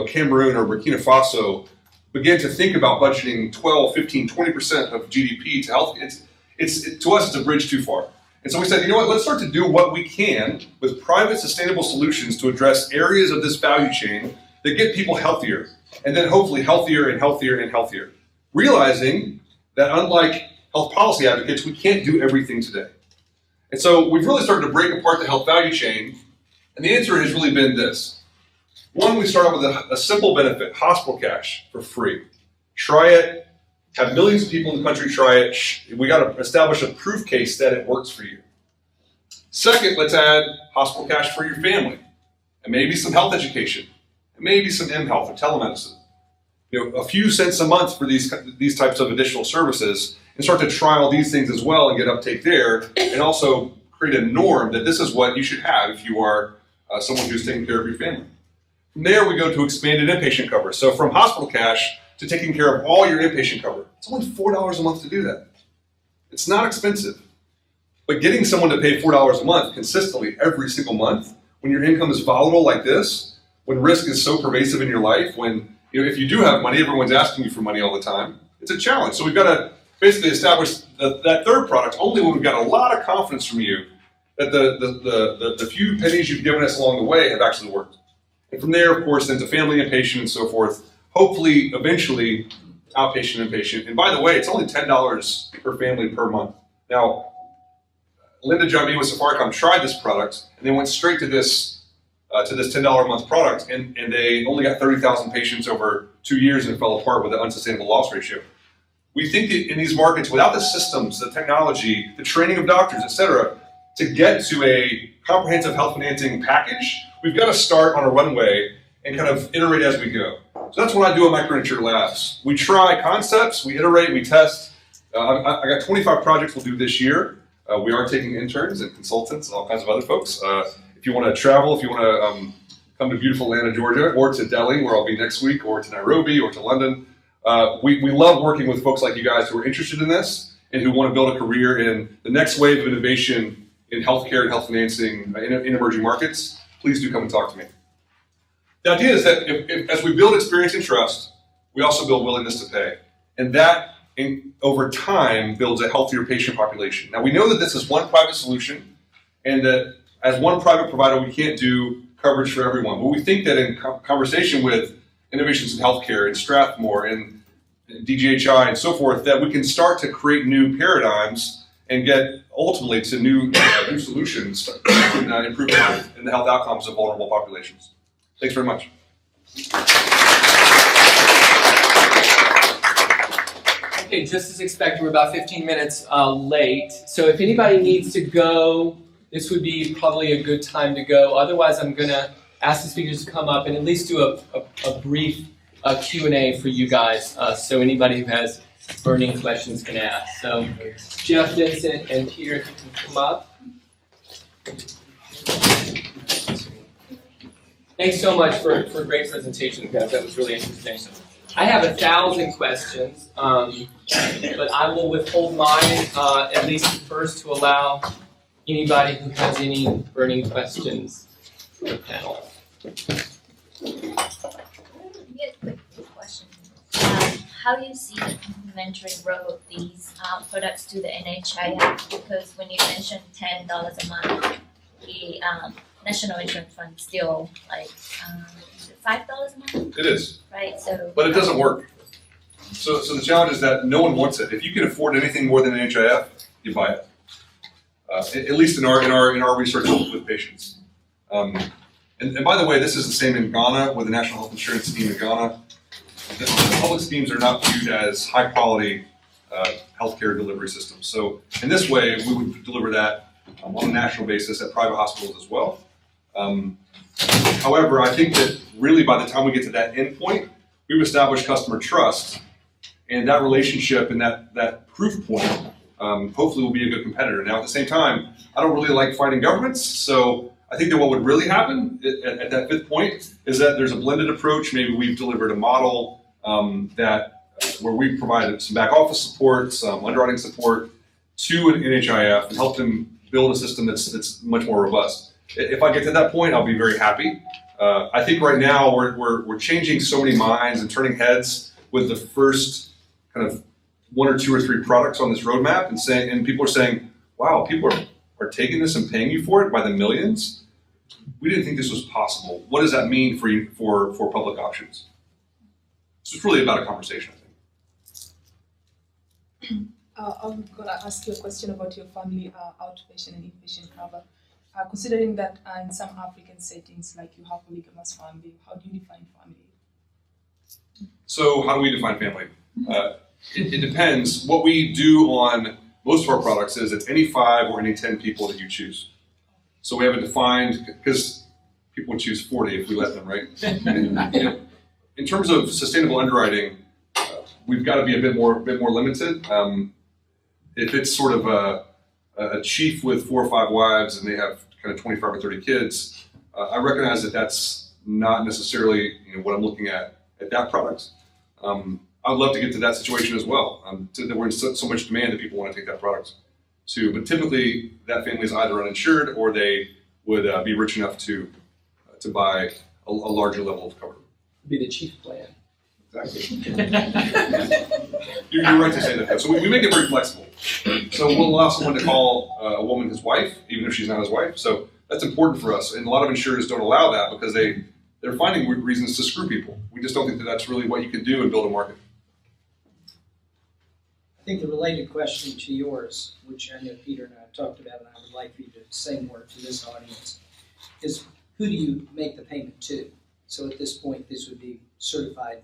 Cameroon or Burkina Faso begin to think about budgeting 12, 15, 20% of GDP to health? To us, it's a bridge too far. And so we said, let's start to do what we can with private sustainable solutions to address areas of this value chain that get people healthier, and then hopefully healthier and healthier and healthier. Realizing that unlike health policy advocates, we can't do everything today. And so we've really started to break apart the health value chain, and the answer has really been this. One, we start out with a simple benefit, hospital cash for free. Try it, have millions of people in the country try it. We got to establish a proof case that it works for you. Second, let's add hospital cash for your family, and maybe some health education, and maybe some M-Health or telemedicine. A few cents a month for these types of additional services, and start to trial these things as well and get uptake there, and also create a norm that this is what you should have if you are someone who's taking care of your family. From there, we go to expanded inpatient cover. So from hospital cash to taking care of all your inpatient cover. It's only $4 a month to do that. It's not expensive. But getting someone to pay $4 a month consistently every single month, when your income is volatile like this, when risk is so pervasive in your life, when if you do have money, everyone's asking you for money all the time, it's a challenge. So we've got to basically establish that 3rd product only when we've got a lot of confidence from you that the few pennies you've given us along the way have actually worked. And from there, of course, then to family, inpatient, and so forth, hopefully, eventually, outpatient, inpatient. And by the way, it's only $10 per family per month. Now, Linda, John B. with Safaricom tried this product, and they went straight to this $10 a month product, and they only got 30,000 patients over 2 years and it fell apart with an unsustainable loss ratio. We think that in these markets, without the systems, the technology, the training of doctors, et cetera, to get to a comprehensive health financing package, we've got to start on a runway and kind of iterate as we go. So that's what I do at MicroEnsure Labs. We try concepts, we iterate, we test. I got 25 projects we'll do this year. We are taking interns and consultants and all kinds of other folks. If you want to travel, if you want to come to beautiful Atlanta, Georgia, or to Delhi, where I'll be next week, or to Nairobi, or to London, we love working with folks like you guys who are interested in this and who want to build a career in the next wave of innovation in healthcare and health financing in emerging markets. Please do come and talk to me. The idea is that as we build experience and trust, we also build willingness to pay. And that, over time, builds a healthier patient population. Now, we know that this is one private solution, and that as one private provider, we can't do coverage for everyone. But we think that in conversation with innovations in healthcare, in Strathmore, and DGHI, and so forth, that we can start to create new paradigms and get ultimately to new solutions and improve health and the health outcomes of vulnerable populations. Thanks very much. Okay, just as expected, we're about 15 minutes late. So if anybody needs to go, this would be probably a good time to go. Otherwise, I'm going to ask the speakers to come up and at least do a brief Q&A for you guys, so anybody who has burning questions can ask. So Jeff, Vincent, and Peter, if you can come up. Thanks so much for a great presentation, guys. That was really interesting. I have 1,000 questions, but I will withhold mine at least first to allow anybody who has any burning questions for the panel. Quick question. How do you see the complementary role of these products to the NHIF? Because when you mentioned $10 a month, the National Insurance Fund is still like is it $5 a month? It is. Right. So. But it doesn't work. So the challenge is that no one wants it. If you can afford anything more than NHIF, you buy it. At least in our research with patients. And by the way, this is the same in Ghana with the National Health Insurance Scheme in Ghana. The public schemes are not viewed as high quality healthcare delivery systems. So in this way, we would deliver that on a national basis at private hospitals as well. However, I think that really by the time we get to that end point, we've established customer trust, and that relationship and that proof point hopefully will be a good competitor. Now, at the same time, I don't really like fighting governments, so I think that what would really happen at that fifth point is that there's a blended approach. Maybe we've delivered a model where we provided some back office support, some underwriting support to an NHIF and help them build a system that's much more robust. If I get to that point, I'll be very happy. I think right now we're changing so many minds and turning heads with the first kind of 1 or 2 or 3 products on this roadmap, and people are saying, "Wow, people are taking this and paying you for it by the millions. We didn't think this was possible. What does that mean for public options?" So it's really about a conversation, I think. I'm going to ask you a question about your family outpatient and inpatient cover. Considering that in some African settings, like you have polygamous family, how do you define family? So how do we define family? It depends. What we do on most of our products is it's any 5 or any 10 people that you choose. So we have it defined, because people would choose 40 if we let them, right? In terms of sustainable underwriting, we've got to be a bit more limited. If it's sort of a chief with 4 or 5 wives and they have kind of 25 or 30 kids, I recognize that that's not necessarily what I'm looking at that product. I'd love to get to that situation as well. That we're in so much demand that people want to take that product too. But typically, that family is either uninsured or they would be rich enough to buy a larger level of cover. Be the chief plan. Exactly. You're right to say that. So we make it very flexible. So we'll allow someone to call a woman his wife, even if she's not his wife. So that's important for us. And a lot of insurers don't allow that because they're finding reasons to screw people. We just don't think that that's really what you can do and build a market. I think the related question to yours, which I know Peter and I have talked about, and I would like for you to say more to this audience, is who do you make the payment to? So at this point, this would be certified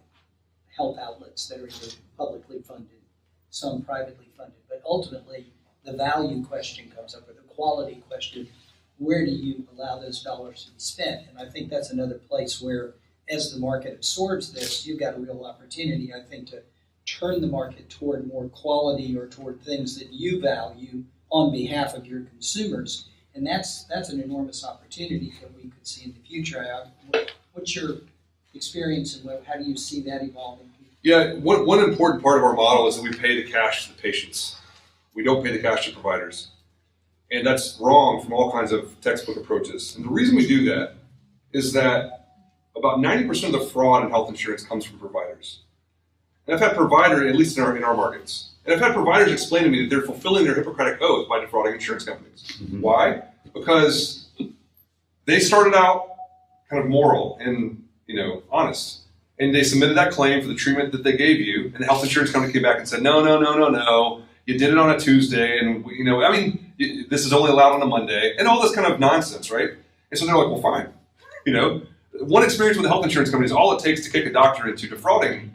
health outlets that are either publicly funded, some privately funded. But ultimately, the value question comes up, or the quality question. Where do you allow those dollars to be spent? And I think that's another place where, as the market absorbs this, you've got a real opportunity, I think, to turn the market toward more quality or toward things that you value on behalf of your consumers. And that's an enormous opportunity that we could see in the future. What's your experience and how do you see that evolving? Yeah, one important part of our model is that we pay the cash to the patients. We don't pay the cash to providers. And that's wrong from all kinds of textbook approaches. And the reason we do that is that about 90% of the fraud in health insurance comes from providers. And I've had providers, at least in our markets, and I've had providers explain to me that they're fulfilling their Hippocratic oath by defrauding insurance companies. Mm-hmm. Why? Because they started out kind of moral and honest. And they submitted that claim for the treatment that they gave you, and the health insurance company came back and said, no, you did it on a Tuesday, and this is only allowed on a Monday, and all this kind of nonsense, right? And so they're like, well, fine. One experience with the health insurance company is all it takes to kick a doctor into defrauding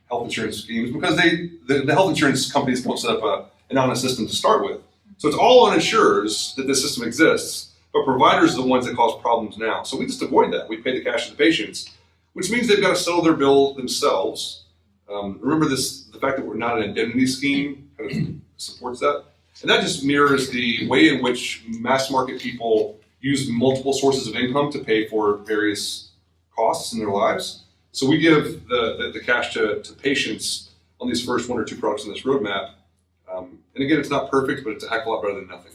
health insurance schemes because the health insurance companies don't set up an honest system to start with. So it's all on insurers that this system exists, but providers are the ones that cause problems now. So we just avoid that. We pay the cash to the patients, which means they've got to settle their bill themselves. Remember the fact that we're not an indemnity scheme kind of supports that. And that just mirrors the way in which mass market people use multiple sources of income to pay for various costs in their lives. So we give the cash to patients on these first one or two products in this roadmap. And again, it's not perfect, but it's a heck of a lot better than nothing.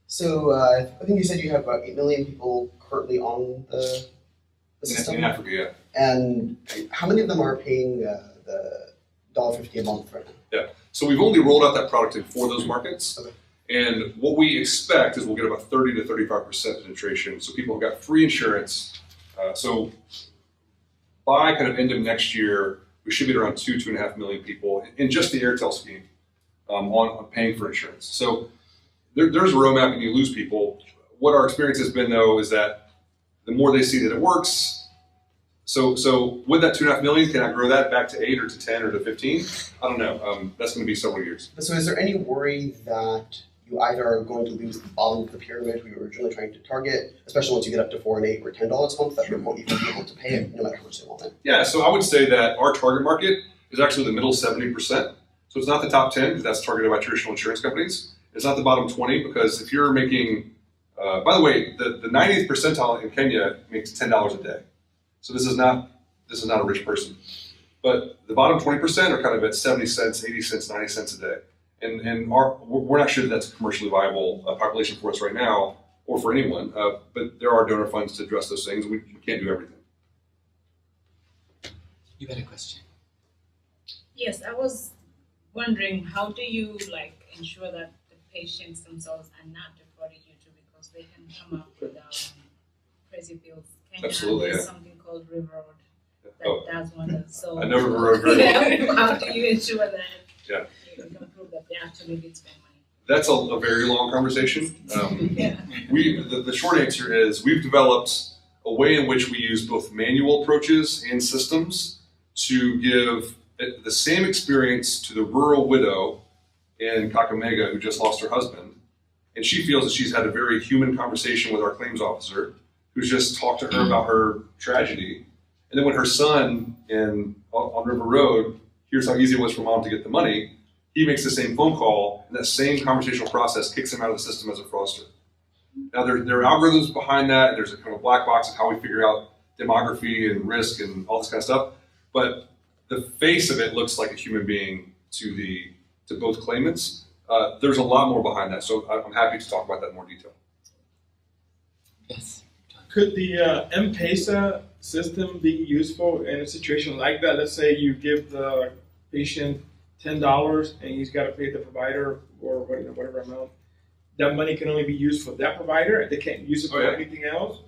So I think you said you have about 8 million people currently on the system. In Africa, yeah. And how many of them are paying the $1.50 a month right now? Yeah. So we've only rolled out that product in 4 of those markets. Okay. And what we expect is we'll get about 30 to 35% penetration. So people have got free insurance. So by kind of end of next year, we should be around 2.5 million people in just the Airtel scheme on paying for insurance. So there's a roadmap and you lose people. What our experience has been, though, is that the more they see that it works, so with that 2.5 million, can I grow that back to 8 or to 10 or to 15? I don't know. That's going to be several years. So is there any worry that you either are going to lose the bottom of the pyramid we were originally trying to target, especially once you get up to $4 and $8 or $10 a month, that you won't even be able to pay it no matter how much they want it? Yeah, so I would say that our target market is actually the middle 70%. So it's not the top 10 because that's targeted by traditional insurance companies. It's not the bottom 20 because if you're making, by the way, the 90th percentile in Kenya makes $10 a day. So this is not a rich person. But the bottom 20% are kind of at 70 cents, 80 cents, 90 cents a day. And we're not sure that that's a commercially viable population for us right now or for anyone. But there are donor funds to address those things. We can't do everything. You had a question. Yes, I was wondering, how do you ensure that the patients themselves are not defrauding you too, because they can come up with crazy bills. Kenya, Absolutely, there's yeah. something called River Road that does wonders. So I know River Road very well. how do you ensure that Yeah. you can prove that they actually did spend money? That's a very long conversation. Yeah. The short answer is we've developed a way in which we use both manual approaches and systems to give the same experience to the rural widow in Kakamega who just lost her husband. And she feels that she's had a very human conversation with our claims officer who's just talked to her about her tragedy. And then when her son on River Road hears how easy it was for mom to get the money, he makes the same phone call, and that same conversational process kicks him out of the system as a fraudster. Now, there are algorithms behind that, and there's a kind of black box of how we figure out demography and risk and all this kind of stuff. But the face of it looks like a human being to both claimants. There's a lot more behind that, so I'm happy to talk about that in more detail. Yes. Could the M-Pesa system be useful in a situation like that? Let's say you give the patient $10 and he's got to pay the provider or whatever amount, that money can only be used for that provider and they can't use it for anything else?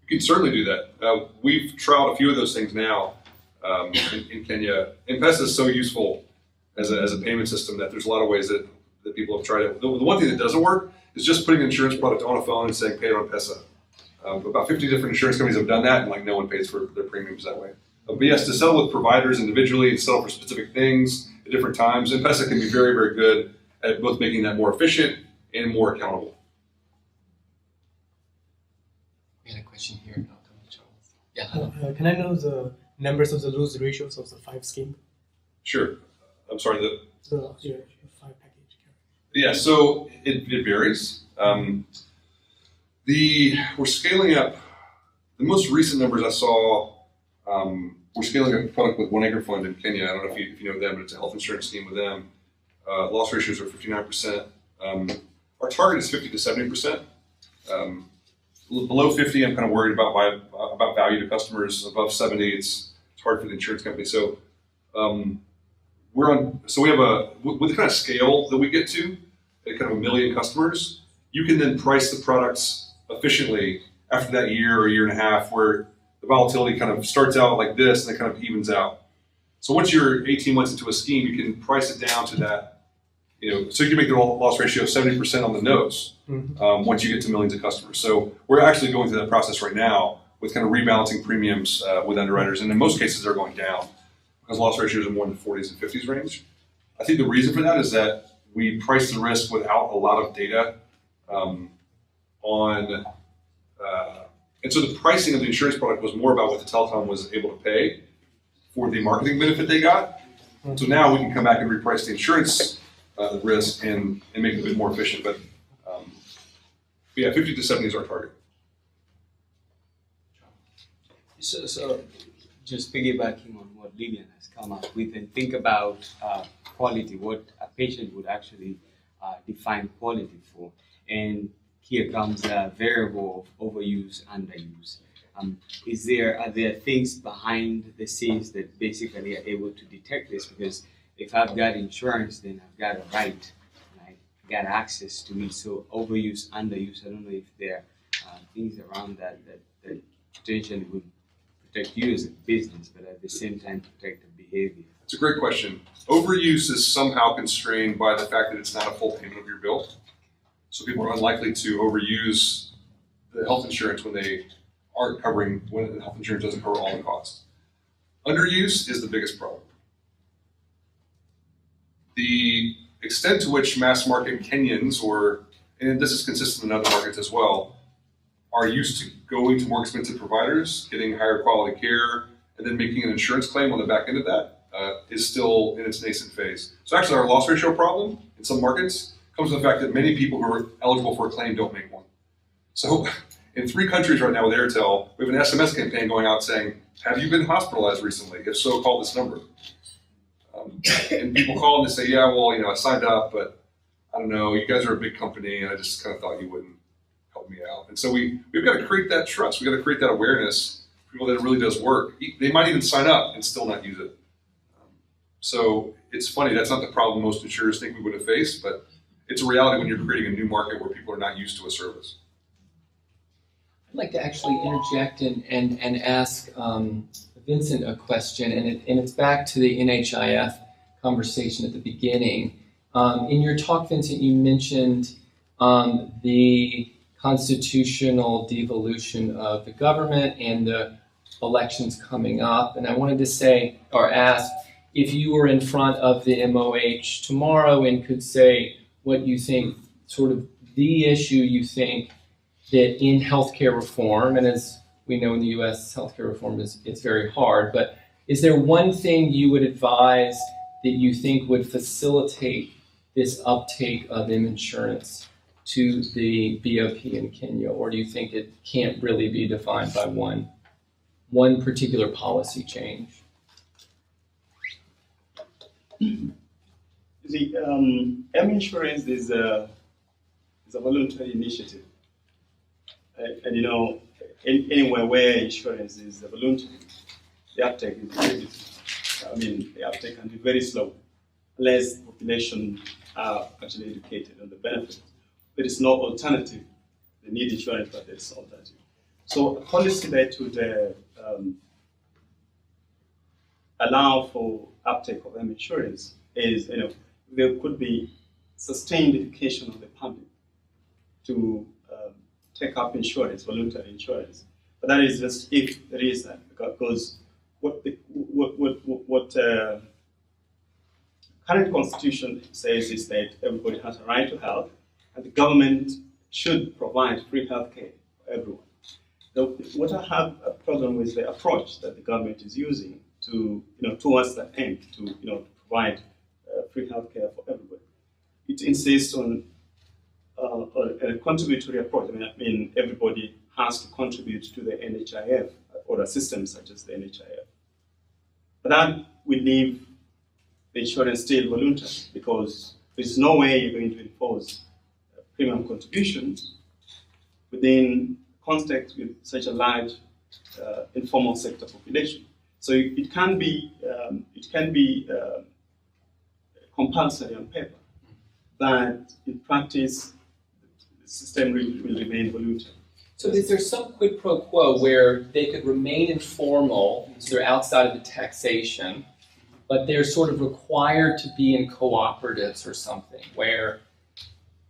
You can certainly do that. We've trialed a few of those things now in Kenya. M-Pesa is so useful as a payment system that there's a lot of ways that people have tried it. The one thing that doesn't work is just putting an insurance product on a phone and saying pay it on M-Pesa. About 50 different insurance companies have done that, and like no one pays for their premiums that way. But yes, to settle with providers individually and settle for specific things at different times, M-Pesa can be very, very good at both making that more efficient and more accountable. We had a question here. I'll come to Charles. Yeah. Can I know the numbers of the loss ratios of the 5 scheme? Sure. I'm sorry. Your 5 package. Yeah. So it varies. We're scaling up. The most recent numbers I saw. We're scaling up a product with One Acre Fund in Kenya. I don't know if you know them, but it's a health insurance scheme with them. Loss ratios are 59%. Our target is 50 to 70%. Below 50, I'm kind of worried about value to customers. Above 70, it's hard for the insurance company. So we have with the kind of scale that we get to, at kind of 1 million customers, you can then price the products efficiently after that year or year and a half, where the volatility kind of starts out like this and it kind of evens out. So once you're 18 months into a scheme, you can price it down to that. So you can make the loss ratio 70% on the nose once you get to millions of customers. So we're actually going through that process right now with kind of rebalancing premiums with underwriters. And in most cases, they're going down because loss ratios are more in the 40s and 50s range. I think the reason for that is that we price the risk without a lot of data and so the pricing of the insurance product was more about what the telecom was able to pay for the marketing benefit they got. So now we can come back and reprice the insurance risk and make it a bit more efficient. But yeah, 50 to 70 is our target. So just piggybacking on what Lillian has come up with, and think about quality, what a patient would actually define quality for. And here comes a variable of overuse, underuse. Are there things behind the scenes that basically are able to detect this? Because if I've got insurance, then I've got a right, and I've got access to it. So overuse, underuse, I don't know if there are things around that potentially would protect you as a business, but at the same time protect the behavior. It's a great question. Overuse is somehow constrained by the fact that it's not a full payment of your bill. So people are unlikely to overuse the health insurance when they aren't covering, when the health insurance doesn't cover all the costs. Underuse is the biggest problem. The extent to which mass market Kenyans, and this is consistent in other markets as well, are used to going to more expensive providers, getting higher quality care, and then making an insurance claim on the back end of that is still in its nascent phase. So actually our loss ratio problem in some markets comes from the fact that many people who are eligible for a claim don't make one. So in 3 countries right now with Airtel, we have an SMS campaign going out saying, have you been hospitalized recently? If so, call this number. And people call and they say, yeah, well, I signed up, but I don't know, you guys are a big company and I just kind of thought you wouldn't help me out. And so we've got to create that trust. We've got to create that awareness for people that it really does work. They might even sign up and still not use it. So it's funny, that's not the problem most insurers think we would have faced, but it's a reality when you're creating a new market where people are not used to a service. I'd like to actually interject and ask Vincent a question, and it's back to the NHIF conversation at the beginning. In your talk, Vincent, you mentioned the constitutional devolution of the government and the elections coming up, and I wanted to say or ask if you were in front of the MOH tomorrow and could say what you think, sort of the issue you think that in healthcare reform, and as we know in the U.S., healthcare reform it's very hard, but is there one thing you would advise that you think would facilitate this uptake of M-Insurance to the BOP in Kenya, or do you think it can't really be defined by one particular policy change? The M-Insurance is a voluntary initiative. And anywhere where insurance is voluntary, the uptake is very, the uptake can be very slow. unless the population are actually educated on the benefits. There is no alternative. They need insurance, but there is no alternative. So a policy that would allow for uptake of M-Insurance is, there could be sustained education of the public to take up insurance, voluntary insurance. But that is just if there is that, because what current constitution says is that everybody has a right to health, and the government should provide free health care for everyone. So what I have a problem with the approach that the government is using to, towards that end, to, provide free health care for everybody. It insists on a contributory approach. I mean, everybody has to contribute to the NHIF or a system such as the NHIF. But that will leave the insurance still voluntary, because there's no way you're going to impose premium contributions within context with such a large informal sector population. So it can be compulsory on paper, but in practice, the system will remain voluntary. So is there some quid pro quo where they could remain informal, so they're outside of the taxation, but they're sort of required to be in cooperatives or something, where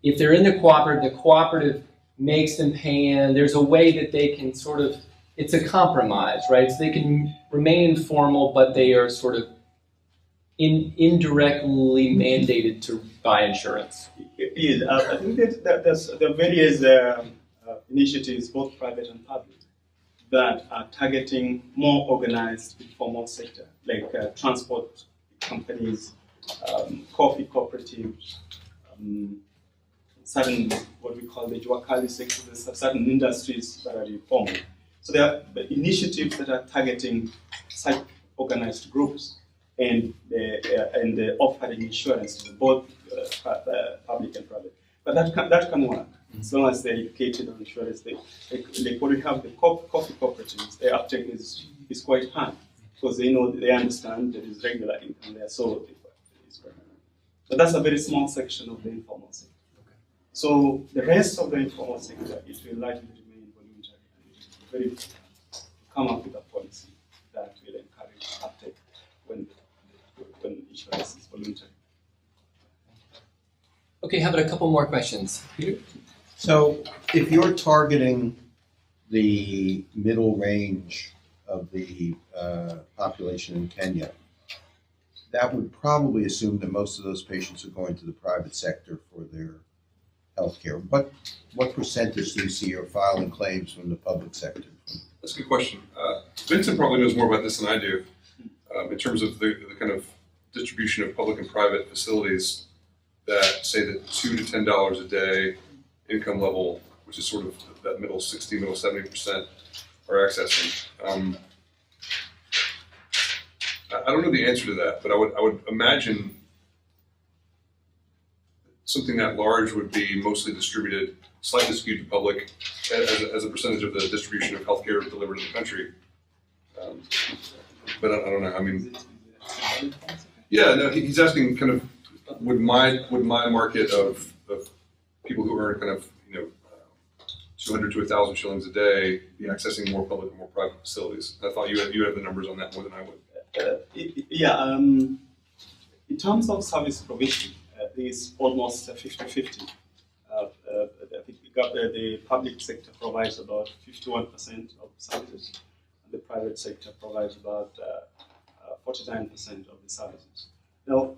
if they're in the cooperative makes them pay in, there's a way that they can sort of, it's a compromise, right? So they can remain informal, but they are sort of indirectly mandated to buy insurance. It is. I think that there are various initiatives, both private and public, that are targeting more organized informal sector, like transport companies, coffee cooperatives, certain what we call the Juakali sector, certain industries that are informal. So there are initiatives that are targeting such organized groups and offering insurance to both public and private. But that can work as long as they're educated on insurance. Like what we have, the coffee cooperatives, their uptake is quite high because they understand there is regular income there, so it's quite high. But that's a very small section of the informal sector. Okay. So the rest of the informal sector, it will likely remain voluntary, and it will come up with a policy that will encourage uptake when insurance is voluntary. Okay, how about a couple more questions? Peter? So if you're targeting the middle range of the population in Kenya, that would probably assume that most of those patients are going to the private sector for their health care. What percentage do you see are filing claims from the public sector? That's a good question. Vincent probably knows more about this than I do in terms of the kind of distribution of public and private facilities that say that $2 to $10 a day income level, which is sort of that middle 60, middle 70% are accessing. I don't know the answer to that, but I would imagine something that large would be mostly distributed, slightly skewed to public as a percentage of the distribution of healthcare delivered in the country. But I don't know. I mean, yeah, no, he's asking kind of would my market of people who earn kind of 200 to 1,000 shillings a day be accessing more public and more private facilities? I thought you have the numbers on that more than I would. In terms of service provision, it's almost 50-50. I think the public sector provides about 51% of services, and the private sector provides about 49% of the services. Now,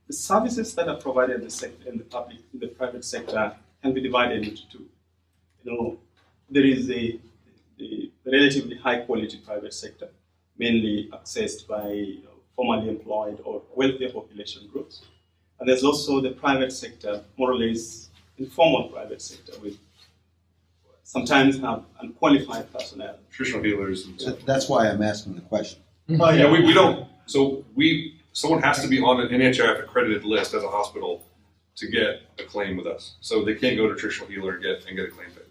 the services that are provided in the private sector can be divided into two. There is the relatively high quality private sector, mainly accessed by formally employed or wealthier population groups. And there's also the private sector, more or less informal private sector, with sometimes have unqualified personnel. Traditional healers. So that's why I'm asking the question. Oh, yeah, we don't. So someone has to be on an NHIF accredited list as a hospital to get a claim with us. So they can't go to a traditional healer and get a claim paid.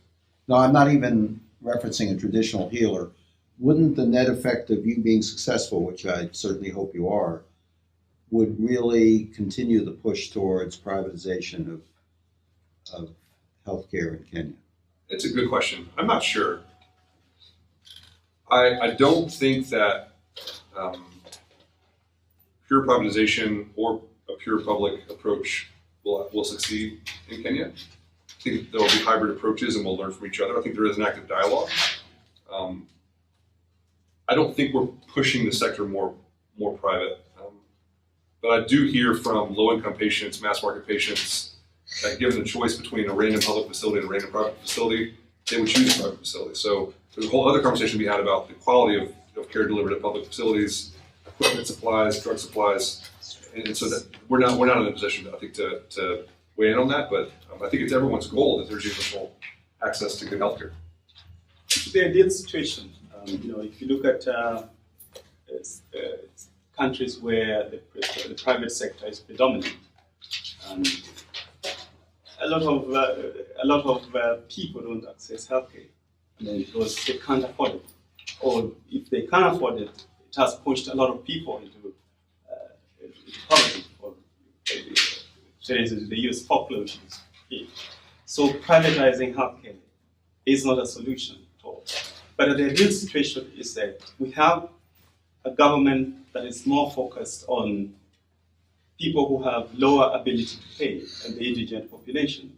No, I'm not even referencing a traditional healer. Wouldn't the net effect of you being successful, which I certainly hope you are, would really continue the push towards privatization of healthcare in Kenya? It's a good question. I'm not sure. I don't think that pure privatization or a pure public approach will succeed in Kenya. I think there will be hybrid approaches and we'll learn from each other. I think there is an active dialogue. I don't think we're pushing the sector more private. But I do hear from low-income patients, mass market patients, that given the choice between a random public facility and a random private facility, they would choose a private facility. So there's a whole other conversation to be had about the quality of care delivered at public facilities, equipment supplies, drug supplies, and so that we're not in a position, I think, to weigh in on that. But I think it's everyone's goal that there's universal access to good healthcare. The ideal situation, if you look at countries where the private sector is predominant, a lot of people don't access healthcare because they can't afford it, or if they can't afford it, it has pushed a lot of people into poverty, or they use foreclosures. So privatizing healthcare is not a solution at all. But the ideal situation is that we have a government that is more focused on people who have lower ability to pay and the indigent population,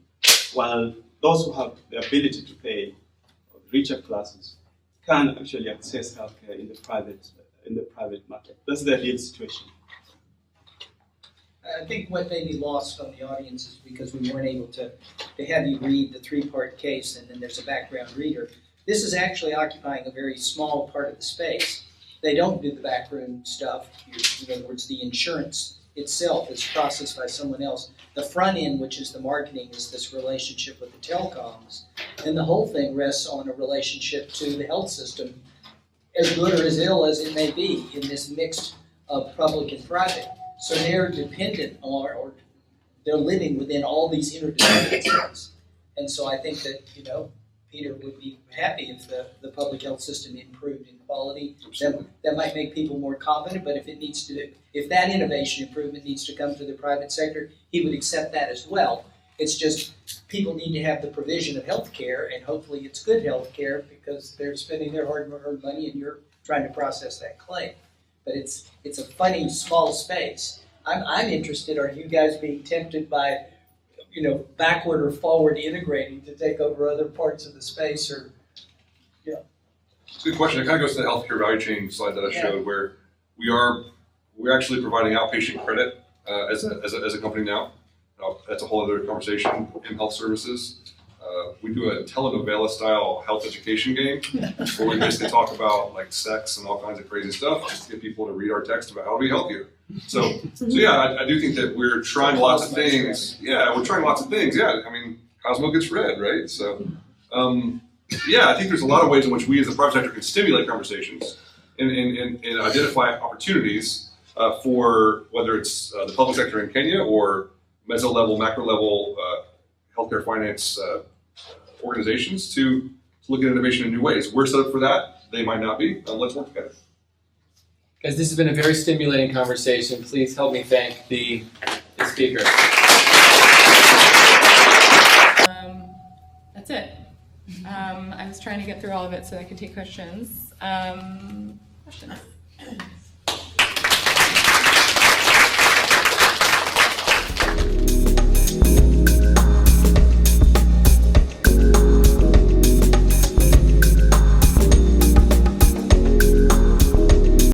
while those who have the ability to pay, or richer classes, can actually access healthcare in the private market. That's the ideal situation. I think what may be lost on the audience is because we weren't able to have you read the three-part case and then there's a background reader. This is actually occupying a very small part of the space. They don't do the backroom stuff. In other words, the insurance itself is processed by someone else. The front end, which is the marketing, is this relationship with the telecoms. And the whole thing rests on a relationship to the health system, as good or as ill as it may be in this mix of public and private. So they're dependent on, or they're living within all these interdependencies. And so I think that, Peter would be happy if the public health system improved in quality. That might make people more confident, but if that innovation improvement needs to come to the private sector, he would accept that as well. It's just people need to have the provision of health care, and hopefully it's good health care because they're spending their hard-earned money and you're trying to process that claim. But it's a funny, small space. I'm interested, are you guys being tempted by backward or forward integrating to take over other parts of the space, or, It's a good question. It kind of goes to the healthcare value chain slide that I showed, where we're actually providing outpatient credit as a company now. That's a whole other conversation in health services. We do a telenovela style health education game where we basically talk about like sex and all kinds of crazy stuff just to get people to read our text about how to be healthier. So yeah, I do think that we're trying lots of things. Yeah, we're trying lots of things. Yeah, I mean, Cosmo gets read, right? So yeah, I think there's a lot of ways in which we as the private sector can stimulate conversations and identify opportunities for whether it's the public sector in Kenya or meso level, macro level healthcare finance organizations to look at innovation in new ways. We're set up for that. They might not be. Let's work together. Guys, this has been a very stimulating conversation. Please help me thank the speaker. That's it. I was trying to get through all of it so I could take questions. Questions?